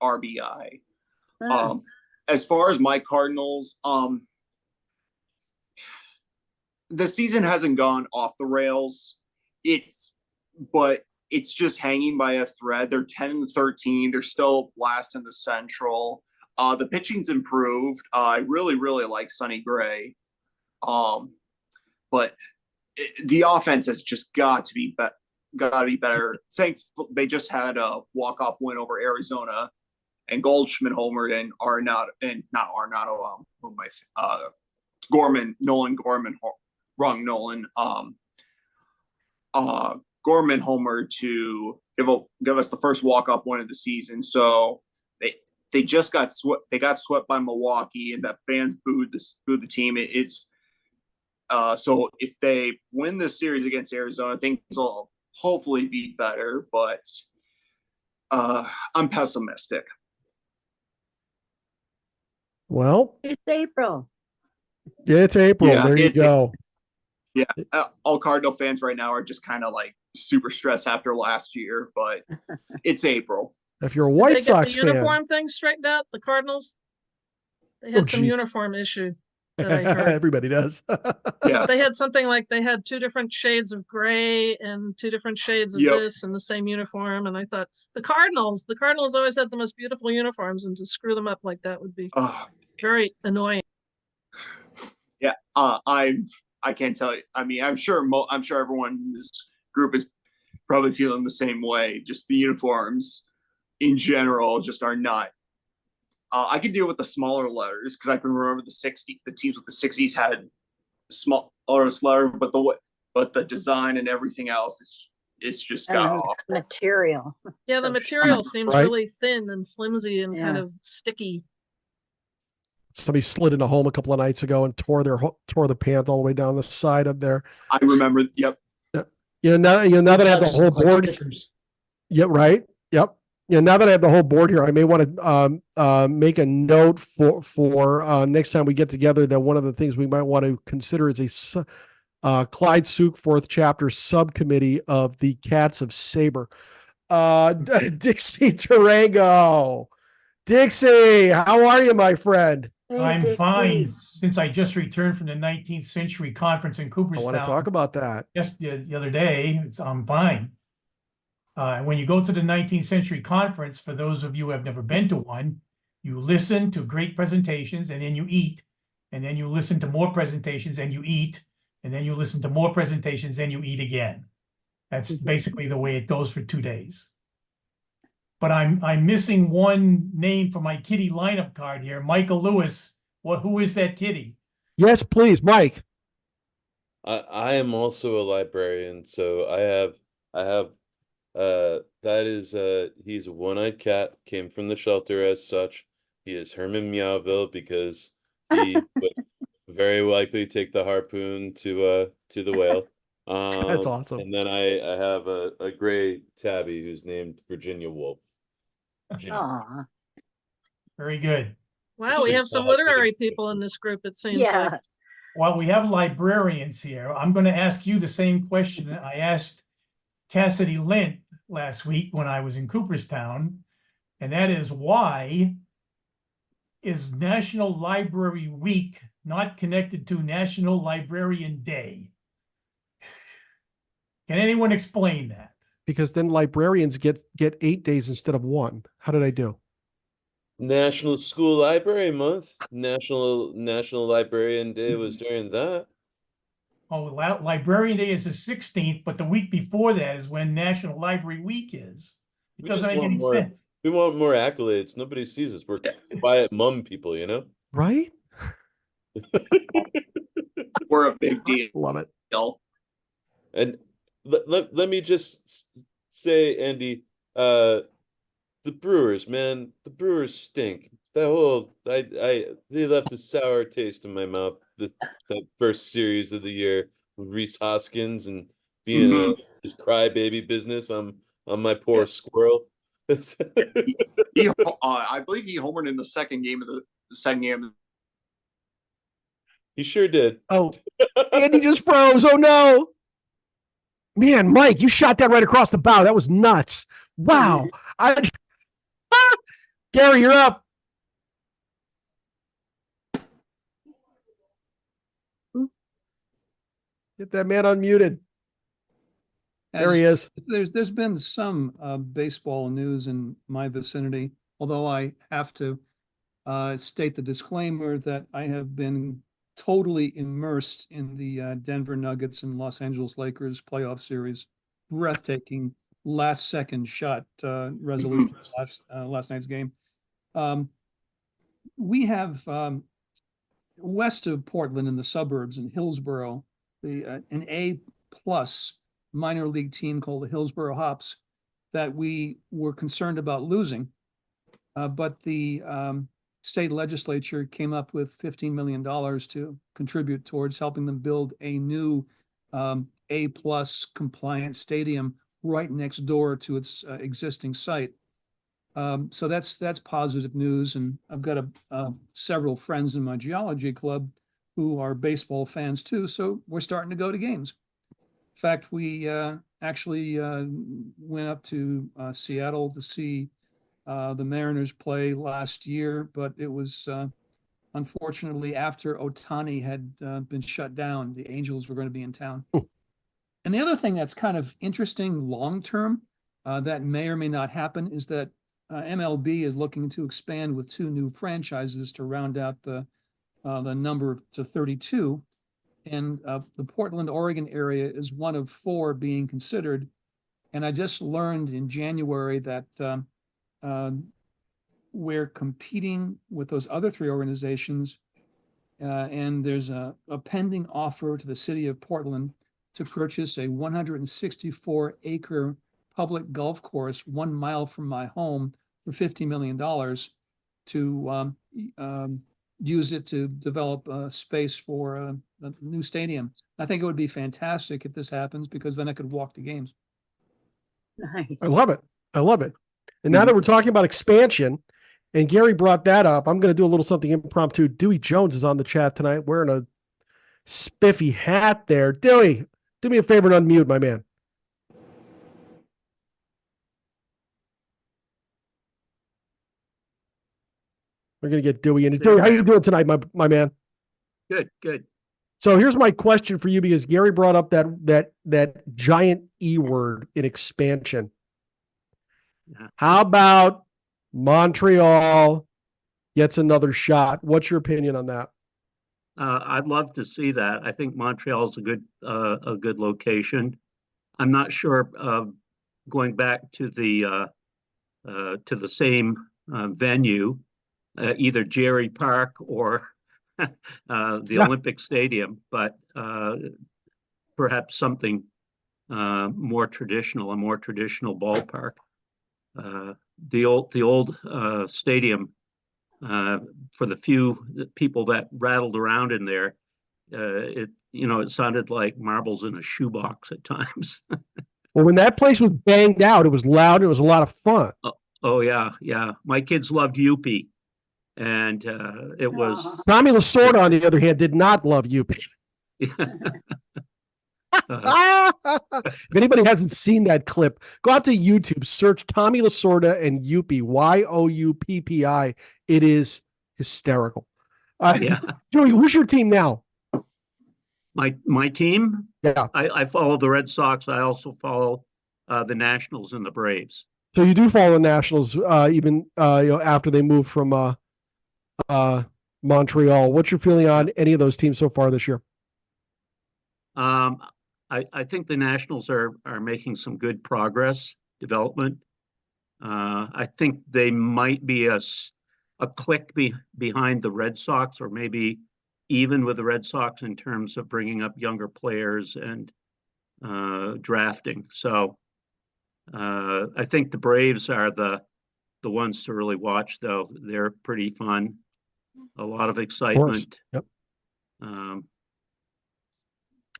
RBI. As far as my Cardinals, the season hasn't gone off the rails. But it's just hanging by a thread. They're 10-13. They're still last in the Central. The pitching's improved. I really, really like Sonny Gray. But the offense has just got to be better. Thankfully, they just had a walk-off win over Arizona, and Goldschmidt homered, and Nolan Gorman homered to give us the first walk-off win of the season. So they just got swept. They got swept by Milwaukee, and the fans booed the team. So if they win this series against Arizona, things will hopefully be better. But I'm pessimistic. Well, It's April. it's April. Yeah, there you go. Yeah, all Cardinal fans right now are just kind of like super stressed after last year, but it's April. If you're a Did White they get Sox the fan, uniform thing straightened out? The Cardinals? They had some geez. uniform issue that I heard. Everybody does. Yeah. They had something like they had 2 different shades of gray and 2 different shades of this in the same uniform. And I thought the Cardinals always had the most beautiful uniforms, and to screw them up like that would be very annoying. Yeah, I can't tell you. I mean, I'm sure everyone in this group is probably feeling the same way. Just the uniforms in general just are not. I can deal with the smaller letters because I can remember the teams with the 60s had small letter, but the design and everything else is just got off. Material. Yeah, the material seems Right. really thin and flimsy and kind of sticky. Somebody slid into home a couple of nights ago and tore the pant all the way down the side of there. I remember. Yep. Now that I have the Just whole like board. stickers. Yeah, right. Yep. Yeah, now that I have the whole board here, I may want to make a note for next time we get together that one of the things we might want to consider is a Clyde Sukeforth chapter subcommittee of the Cats of SABR. Dixie Durango. Dixie, how are you, my friend? Hey, I'm Dixie. fine since I just returned from the 19th century conference in I Cooperstown. want to talk about that. Just the other day. I'm fine. When you go to the 19th century conference, for those of you who have never been to one, You listen to great presentations and then you eat, and then you listen to more presentations and you eat, and then you listen to more presentations and you eat again. That's basically the way it goes for 2 days. But I'm missing one name for my kitty lineup card here, Michael Lewis. Who is that kitty? Yes, please, Mike. I am also a librarian, so I have that is he's a one-eyed cat, came from the shelter as such. He is Herman Meowville because he would very likely take the harpoon to the whale. That's awesome. And then I have a gray tabby who's named Virginia Woolf. Virginia. Aw, Very good. Wow, we have some literary people in this group, it seems yeah. like. While we have librarians here, I'm going to ask you the same question I asked Cassidy Lint last week when I was in Cooperstown, and that is, why is National Library Week not connected to National Librarian Day? Can anyone explain that? Because then librarians get 8 days instead of 1. How did I do? National School Library Month. National Librarian Day was during that. Oh, Librarian Day is the 16th, but the week before that is when National Library Week is. It We doesn't just make want any more. sense. We want more accolades. Nobody sees us. We're quiet mum people, you know? Right? We're a big Love it. deal. And let me just say, Andy, the Brewers, man, the Brewers stink. That whole they left a sour taste in my mouth that first series of the year with Rhys Hoskins and being his crybaby business on my poor squirrel. I believe he homered in the second game. He sure did. Oh, Andy just froze. Oh no. Man, Mike, you shot that right across the bow. That was nuts. Wow. Gary, you're up. Get that man unmuted. There he is. There's been some baseball news in my vicinity, although I have to state the disclaimer that I have been totally immersed in the Denver Nuggets and Los Angeles Lakers playoff series. Breathtaking last second shot resolution last night's game. We have west of Portland in the suburbs in Hillsborough, an A+ minor league team called the Hillsborough Hops that we were concerned about losing. But the state legislature came up with $15 million to contribute towards helping them build a new A+ compliant stadium right next door to its existing site. So that's positive news. And I've got several friends in my geology club who are baseball fans too. So we're starting to go to games. In fact, we actually went up to Seattle to see the Mariners play last year, but it was unfortunately after Ohtani had been shut down. The Angels were going to be in town. And the other thing that's kind of interesting long-term that may or may not happen is that MLB is looking to expand with 2 new franchises to round out the number to 32. And the Portland, Oregon area is one of 4 being considered. And I just learned in January that we're competing with those other 3 organizations. And there's a pending offer to the city of Portland to purchase a 164-acre public golf course 1 mile from my home for $50 million to use it to develop a space for a new stadium. I think it would be fantastic if this happens because then I could walk to games. Nice. I love it. I love it. And now that we're talking about expansion, and Gary brought that up, I'm going to do a little something impromptu. Dewey Jones is on the chat tonight wearing a spiffy hat there. Dewey, do me a favor and unmute, my man. We're going to get Dewey in. Dewey, how are you doing tonight, my man? Good, good. So here's my question for you, because Gary brought up that giant E word in expansion. Yeah. How about Montreal gets another shot. What's your opinion on that? I'd love to see that. I think Montreal is a good location. I'm not sure going back to the same venue, either Jerry Park or the Olympic Stadium, but perhaps something more traditional, a more traditional ballpark. The old stadium, for the few people that rattled around in there, it sounded like marbles in a shoebox at times. Well, when that place was banged out, it was loud. It was a lot of fun. Oh yeah. My kids loved Yuppie, and it was Tommy Lasorda, on the other hand, did not love Yuppie. If anybody hasn't seen that clip, go out to YouTube, search Tommy Lasorda and Yuppie, Youppi. It is hysterical. Yeah. Joey, who's your team now? My team? Yeah. I follow the Red Sox. I also follow the Nationals and the Braves. So you do follow the Nationals, even after they moved from Montreal. What's your feeling on any of those teams so far this year? I think the Nationals are making some good progress, development. I think they might be a click behind the Red Sox, or maybe even with the Red Sox in terms of bringing up younger players and drafting. So I think the Braves are the ones to really watch, though. They're pretty fun, a lot of excitement. Yep.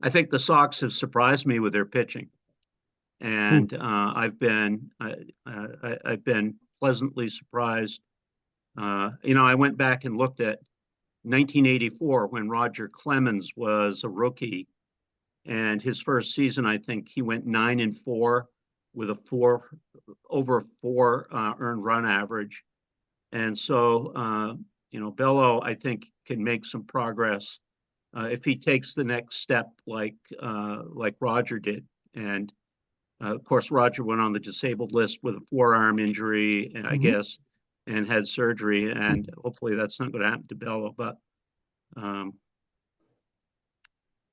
I think the Sox have surprised me with their pitching, and I've been pleasantly surprised. I went back and looked at 1984 when Roger Clemens was a rookie, and his first season, I think he went 9-4 with over 4 earned run average, and so Bello, I think, can make some progress if he takes the next step like Roger did. And of course, Roger went on the disabled list with a forearm injury, and I guess, and had surgery, and hopefully that's not going to happen to Bello. But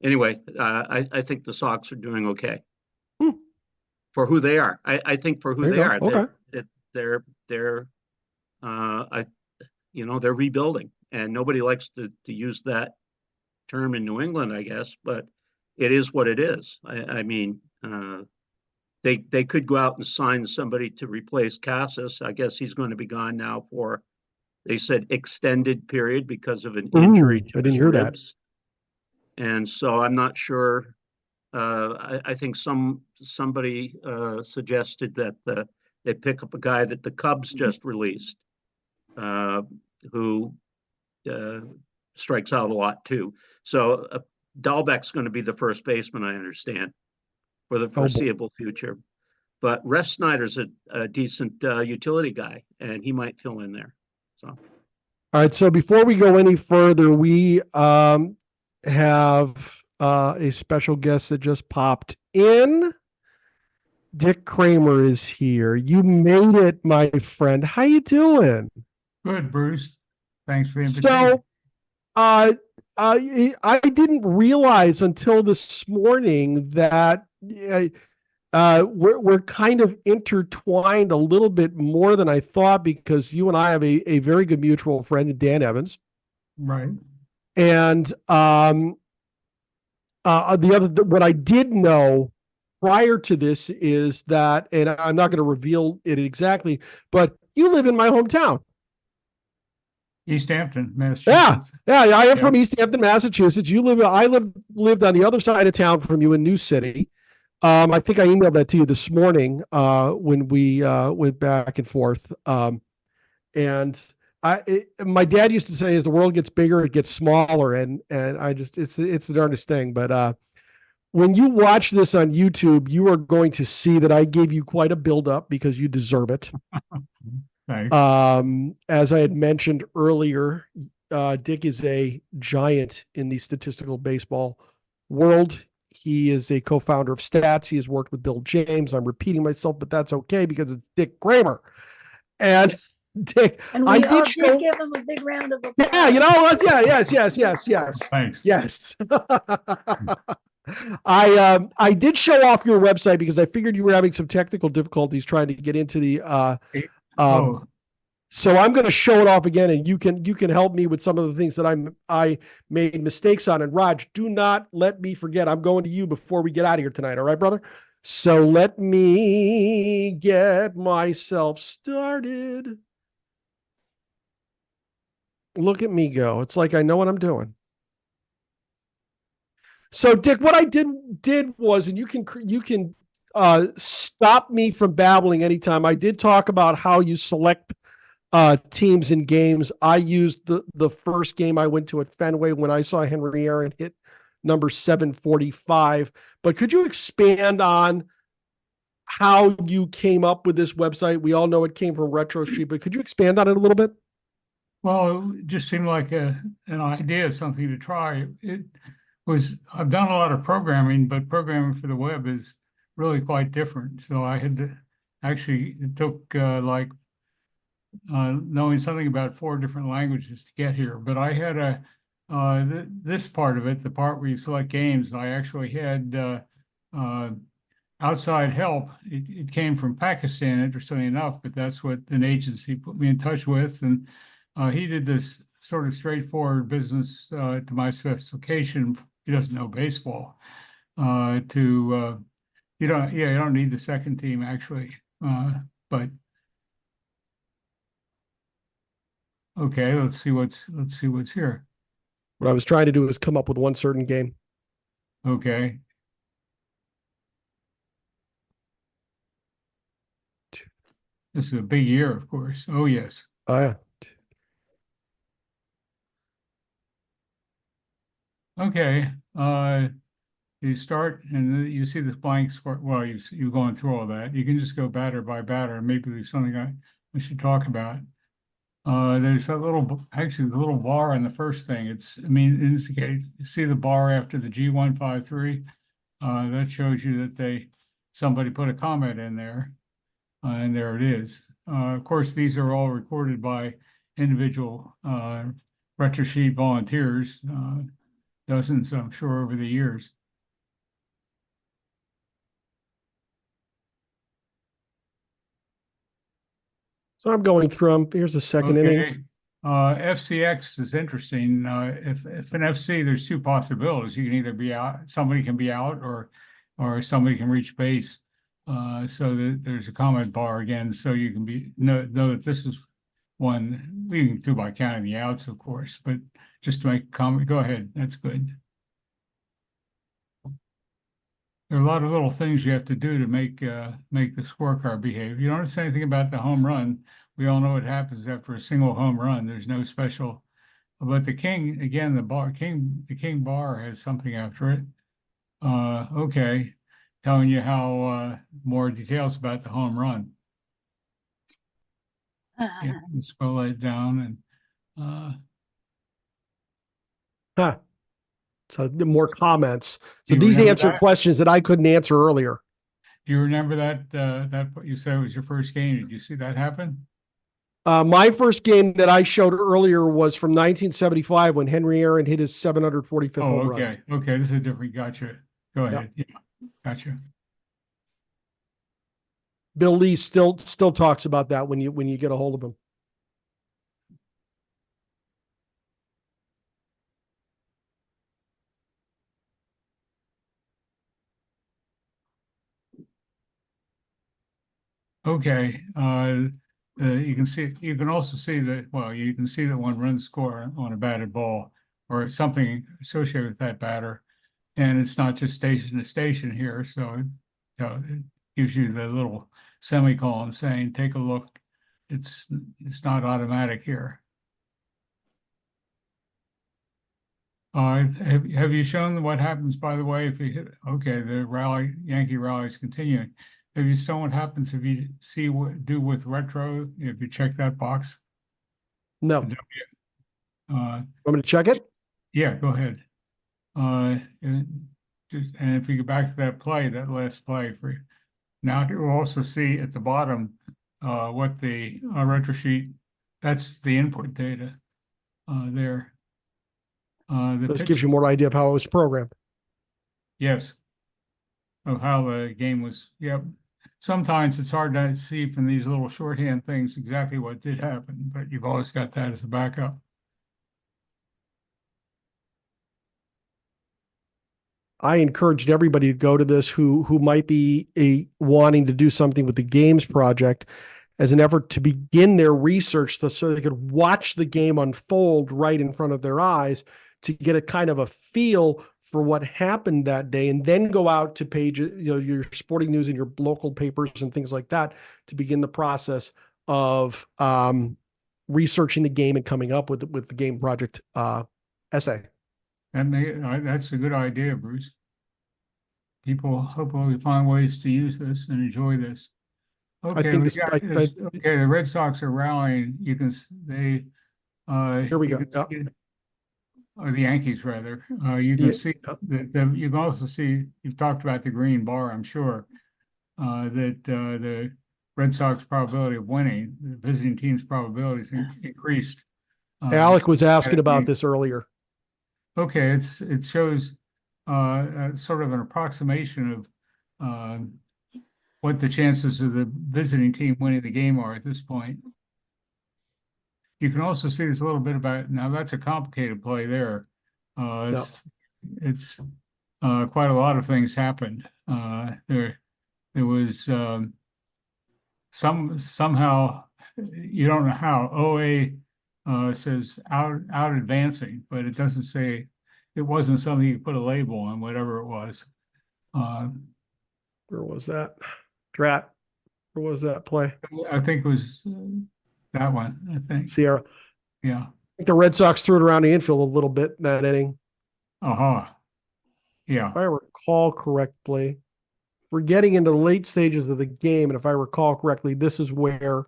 anyway, I think the Sox are doing okay for who they are. I think for who they are, okay. they're they're rebuilding, and nobody likes to use that term in New England, I guess, but it is what it is. I mean, they could go out and sign somebody to replace Casas. I guess he's going to be gone now for, they said, extended period because of an injury to his ribs. And so I'm not sure. I think somebody suggested that they pick up a guy that the Cubs just released, who strikes out a lot too. So Dahlbeck's going to be the first baseman, I understand, for the foreseeable future. But Ref Snyder's a decent utility guy, and he might fill in there. So, all right. So before we go any further, we have a special guest that just popped in. Dick Kramer is here. You made it, my friend. How you doing? Good, Bruce. Thanks for the invitation. So, I didn't realize until this morning that we're kind of intertwined a little bit more than I thought, because you and I have a very good mutual friend, Dan Evans. Right. And what I did know prior to this is that, and I'm not going to reveal it exactly, but you live in my hometown. East Hampton, Massachusetts. Yeah. I am from East Hampton, Massachusetts. I lived on the other side of town from you in New City. I think I emailed that to you this morning when we went back and forth. And my dad used to say, as the world gets bigger, it gets smaller, and it's the darndest thing. But when you watch this on YouTube, you are going to see that I gave you quite a build-up, because you deserve it. Thanks. As I had mentioned earlier, Dick is a giant in the statistical baseball world. He is a co-founder of Stats. He has worked with Bill James. I'm repeating myself, but that's okay, because it's Dick Kramer. And Dick, And I we all did did show, give him a big round of applause. yeah, you know what? Yeah, yes. Thanks. Yes. I did show off your website because I figured you were having some technical difficulties trying to get into the Oh, so I'm going to show it off again, and you can help me with some of the things that I made mistakes on. And Raj, do not let me forget. I'm going to you before we get out of here tonight. All right, brother? So let me get myself started. Look at me go. It's like I know what I'm doing. So Dick, what I did was, and you can stop me from babbling anytime. I did talk about how you select teams in games. I used the first game I went to at Fenway when I saw Henry Aaron hit number 745. But could you expand on how you came up with this website? We all know it came from Retro Sheet, but could you expand on it a little bit? well, it just seemed like an idea, something to try. It was, I've done a lot of programming, but programming for the web is really quite different. So I had to, actually, it took knowing something about 4 different languages to get here. But I had this part of it, the part where you select games, I actually had outside help. It came from Pakistan, interestingly enough, but that's what an agency put me in touch with. And he did this sort of straightforward business to my specification. He doesn't know baseball. You don't need the second team actually, but okay, let's see what's here. What I was trying to do is come up with one certain game. Okay. This is a big year, of course. Oh, yes. Oh, yeah. Okay. You start and you see this blank square. Well, you're going through all that. You can just go batter by batter. Maybe there's something we should talk about. There's a actually the little bar on the first thing. You see the bar after the G153. That shows you that somebody put a comment in there, and there it is. Of course, these are all recorded by individual Retro Sheet volunteers, dozens, I'm sure, over the years. So I'm going through them. Here's the second inning. FCX is interesting. If an FC, there's 2 possibilities. You can either be out, somebody can be out, or somebody can reach base. So there's a comment bar again, so you can know that this is one. We can do by counting the outs, of course, but just to make a comment, go ahead. That's good. There are a lot of little things you have to do to make the scorecard behave. You don't say anything about the home run. We all know what happens after a single home run. There's no special. But the king, again, the king bar has something after it. Okay, telling you how more details about the home run. Yeah, scroll it down and So the more comments. So You these remember answer that? questions that I couldn't answer earlier. Do you remember that what you said was your first game? Did you see that happen? My first game that I showed earlier was from 1975 when Henry Aaron hit his 745th Oh, home run. okay. Okay, this is a different. Gotcha. Go ahead. Yeah, gotcha. Bill Lee still talks about that when you get a hold of him. Okay. You can also see that, well, you can see that one run score on a batted ball or something associated with that batter. And it's not just station to station here. So it gives you the little semicolon saying, take a look. It's not automatic here. Have you shown what happens, by the way, if you hit, okay, the Yankee rally is continuing. Have you shown what happens if you see what do with retro, if you check that box? No. Want me to check it? Yeah, go ahead. And if you go back to that last play for you. Now you'll also see at the bottom what the retro sheet That's the input data there. The This pitch, gives you more idea of how it was programmed. yes, of how the game was. Yep. Sometimes it's hard to see from these little shorthand things exactly what did happen, but you've always got that as a backup. I encouraged everybody to go to this who might be wanting to do something with the games project as an effort to begin their research so they could watch the game unfold right in front of their eyes to get a kind of a feel for what happened that day, and then go out to pages, your sporting news in your local papers and things like that to begin the process of researching the game and coming up with the game project essay. That's a good idea, Bruce. People hopefully find ways to use this and enjoy this. Okay, okay. The Red Sox are rallying. You can Here we go. Or the Yankees rather. You can see that you can also see, you've talked about the green bar, I'm sure, that the Red Sox probability of winning, the visiting team's probabilities increased. Alec was asking about this earlier. Okay, it shows sort of an approximation of what the chances of the visiting team winning the game are at this point. You can also see there's a little bit about, now that's a complicated play there. It's quite a lot of things happened. There was somehow, you don't know how, OA says out advancing, but it doesn't say, it wasn't something you put a label on, whatever it was. Where was that? Drat. Where was that play? I think it was that one, I think. Sierra. Yeah. I think the Red Sox threw it around the infield a little bit in that inning. Yeah. If I recall correctly, we're getting into the late stages of the game, and if I recall correctly, this is where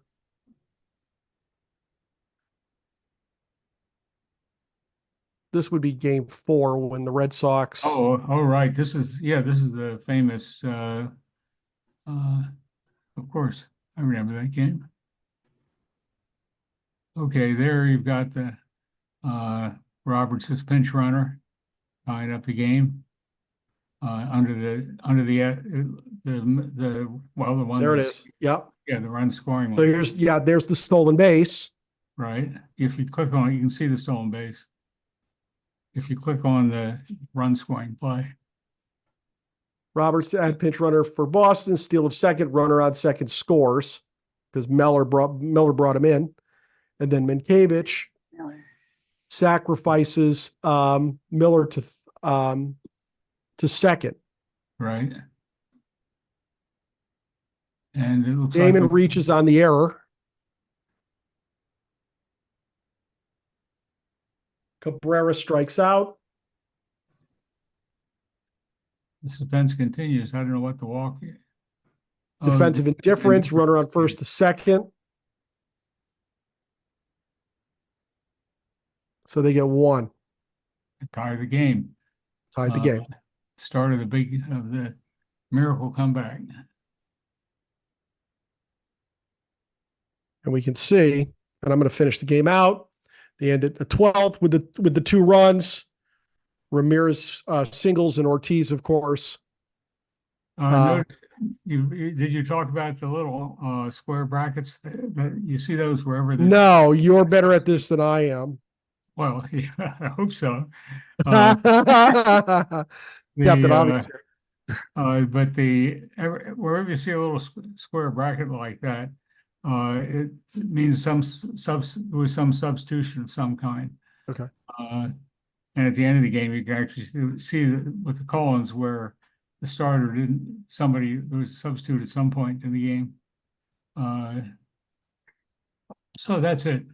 this would be game 4 when the Red Sox. Oh, right. This is the famous, of course, I remember that game. Okay, there you've got the Roberts' pinch runner tying up the game under the one. There it is. Yep. Yeah, the run scoring one. So there's the stolen base. Right. If you click on it, you can see the stolen base. If you click on the run scoring play. Roberts at pinch runner for Boston, steal of second, runner on second scores because Miller brought him in. And then Minkiewicz sacrifices Miller to second. Right. And it looks Damon like reaches on the error. Cabrera strikes out. The suspense continues. I don't know what the walk is. Defensive indifference, runner on first to second. So they get 1. Tie the game. Tied the game. Start of the miracle comeback. And we can see, and I'm going to finish the game out. They end at the 12th with the 2 runs. Ramirez singles and Ortiz, of course. Did you talk about the little square brackets? You see those wherever? No, you're better at this than I am. Well, yeah, I hope so. Captain Obvious here. But wherever you see a little square bracket like that, it means some substitution of some kind. Okay. And at the end of the game, you can actually see with the columns where the starter somebody was substituted at some point in the game. So that's it.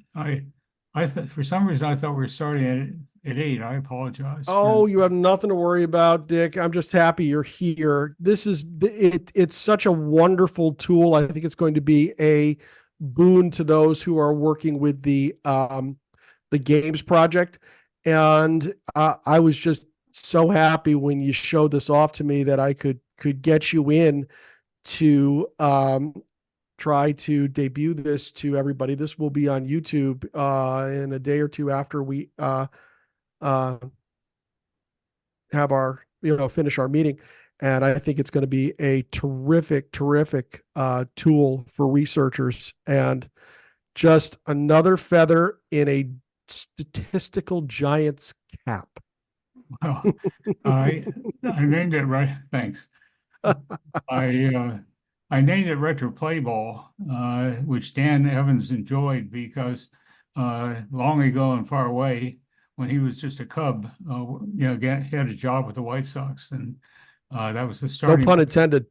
For some reason, I thought we were starting at 8. I apologize. Oh, you have nothing to worry about, Dick. I'm just happy you're here. This is it's such a wonderful tool. I think it's going to be a boon to those who are working with the games project. And I was just so happy when you showed this off to me that I could get you in to try to debut this to everybody. This will be on YouTube in a day or two after we have our, finish our meeting. And I think it's going to be a terrific tool for researchers, and just another feather in a statistical giant's cap. Well, I named it right. Thanks. I named it Retro Play Ball, which Dan Evans enjoyed because long ago and far away, when he was just a Cub, he had a job with the White Sox, and that was the No starting. pun intended.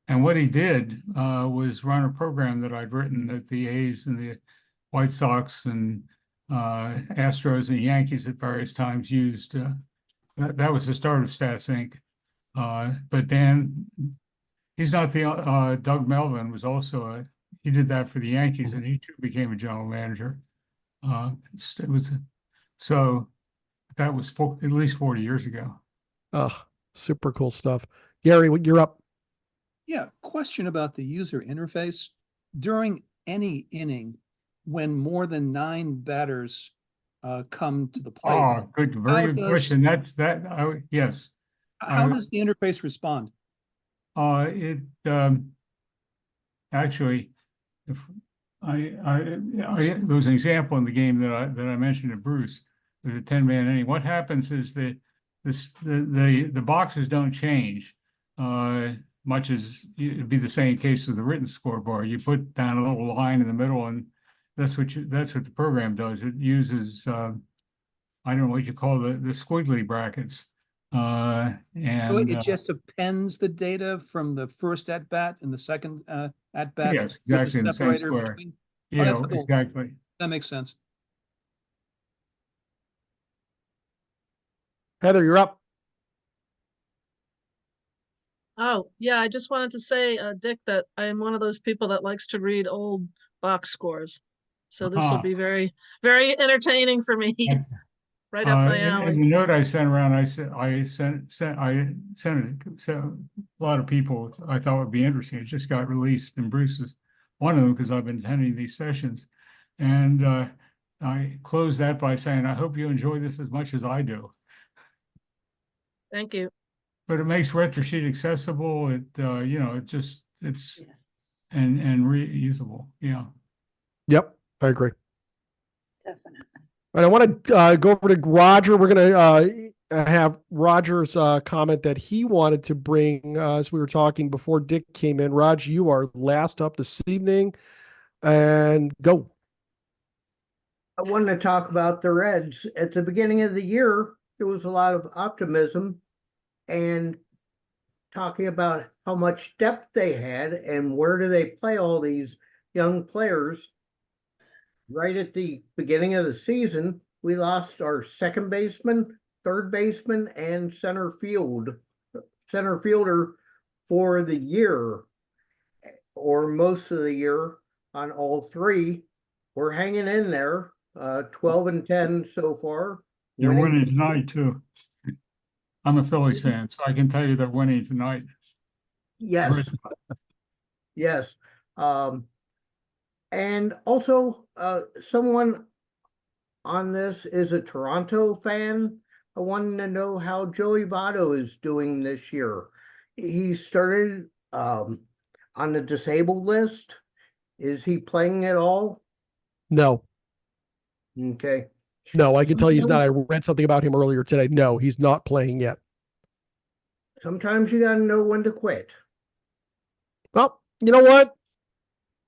And what he did was run a program that I'd written that the A's and the White Sox and Astros and Yankees at various times used. That was the start of Stats Inc. But Dan, he's not the Doug Melvin was also he did that for the Yankees, and he too became a general manager. It was so that was at least 40 years ago. Oh, super cool stuff. Gary, you're up. Yeah, question about the user interface. During any inning, when more than 9 batters come to the plate. Oh, good, very good question. Yes. How does the interface respond? Actually, if there was an example in the game that I mentioned to Bruce. There's a 10-man inning. What happens is the boxes don't change much as it'd be the same case with the written scoreboard. You put down a little line in the middle, and that's what the program does. It uses I don't know what you call the squiggly brackets. So it just appends the data from the first at bat and the second at bat. Yes, exactly. In the same square. Between. Yeah, That's cool. exactly. That makes sense. Heather, you're up. Oh, yeah, I just wanted to say, Dick, that I am one of those people that likes to read old box scores. So this will be very, very entertaining for me. Right up my alley. In the note I sent around, I sent it a lot of people I thought would be interesting. It just got released, and Bruce is one of them because I've been attending these sessions. And I close that by saying, I hope you enjoy this as much as I do. Thank you. But it makes RetroSheet accessible. It's and reusable. Yeah. Yep, I agree. Definitely. And I want to go over to Roger. We're going to have Roger's comment that he wanted to bring as we were talking before Dick came in. Raj, you are last up this evening, and go. I wanted to talk about the Reds. At the beginning of the year, there was a lot of optimism and talking about how much depth they had and where do they play all these young players. Right at the beginning of the season, we lost our second baseman, third baseman, and center fielder for the year, or most of the year on all three. We're hanging in there, 12-10 so far. You're winning tonight too. I'm a Phillies fan, so I can tell you they're winning tonight. Yes. Yes. And also, someone on this is a Toronto fan. I wanted to know how Joey Votto is doing this year. He started on the disabled list. Is he playing at all? No. Okay. No, I can tell you he's not. I read something about him earlier today. No, he's not playing yet. Sometimes you got to know when to quit. Well, you know what?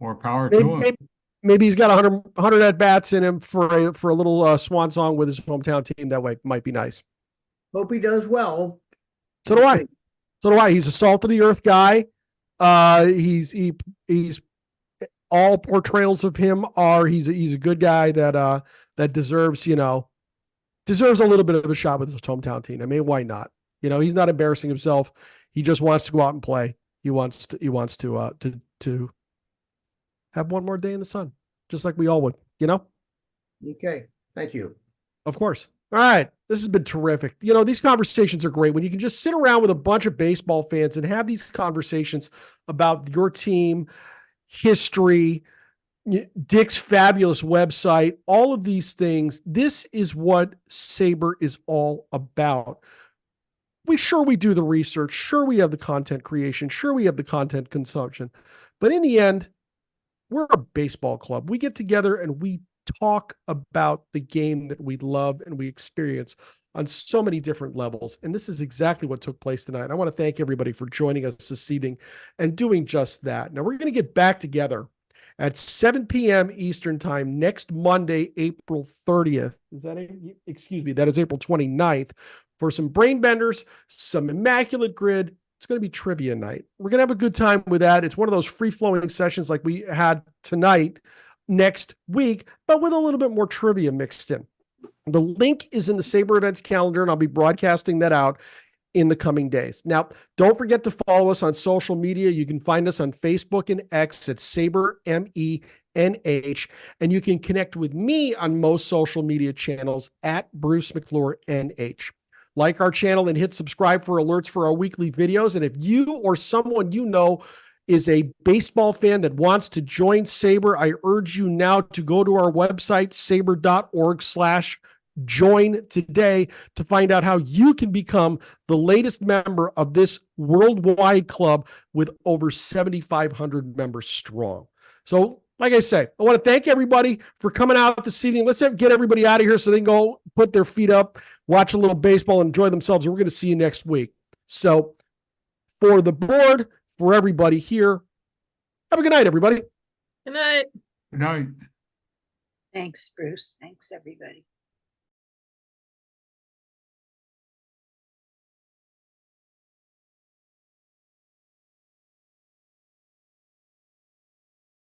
More power to him. Maybe he's got 100 at bats in him for a little swan song with his hometown team. That way might be nice. Hope he does well. So do I. So do I. He's a salt of the earth guy. He's all portrayals of him are he's a good guy that deserves a little bit of a shot with his hometown team. I mean, why not? He's not embarrassing himself. He just wants to go out and play. He wants to have one more day in the sun, just like we all would, Okay. Thank you. Of course. All right. This has been terrific. These conversations are great when you can just sit around with a bunch of baseball fans and have these conversations about your team, history, Dick's fabulous website, all of these things. This is what SABR is all about. We do the research. Sure, we have the content creation. Sure, we have the content consumption. But in the end, we're a baseball club. We get together and we talk about the game that we love and we experience on so many different levels. And this is exactly what took place tonight. I want to thank everybody for joining us this evening and doing just that. Now, we're going to get back together at 7 p.m. Eastern Time next Monday, April 30th. That is April 29th, for some brain benders, some immaculate grid. It's going to be trivia night. We're going to have a good time with that. It's one of those free-flowing sessions like we had tonight next week, but with a little bit more trivia mixed in. The link is in the SABR events calendar, and I'll be broadcasting that out in the coming days. Now, don't forget to follow us on social media. You can find us on Facebook and X at SABR MENH, and you can connect with me on most social media channels at Bruce McClure NH. Like our channel and hit subscribe for alerts for our weekly videos. And if you or someone you know is a baseball fan that wants to join SABR, I urge you now to go to our website, sabr.org/join today, to find out how you can become the latest member of this worldwide club with over 7,500 members strong. So, like I say, I want to thank everybody for coming out this evening. Let's get everybody out of here so they can go put their feet up, watch a little baseball, enjoy themselves. And we're going to see you next week. So for the board, for everybody here, have a good night, everybody. Good night. Good night. Thanks, Bruce. Thanks, everybody.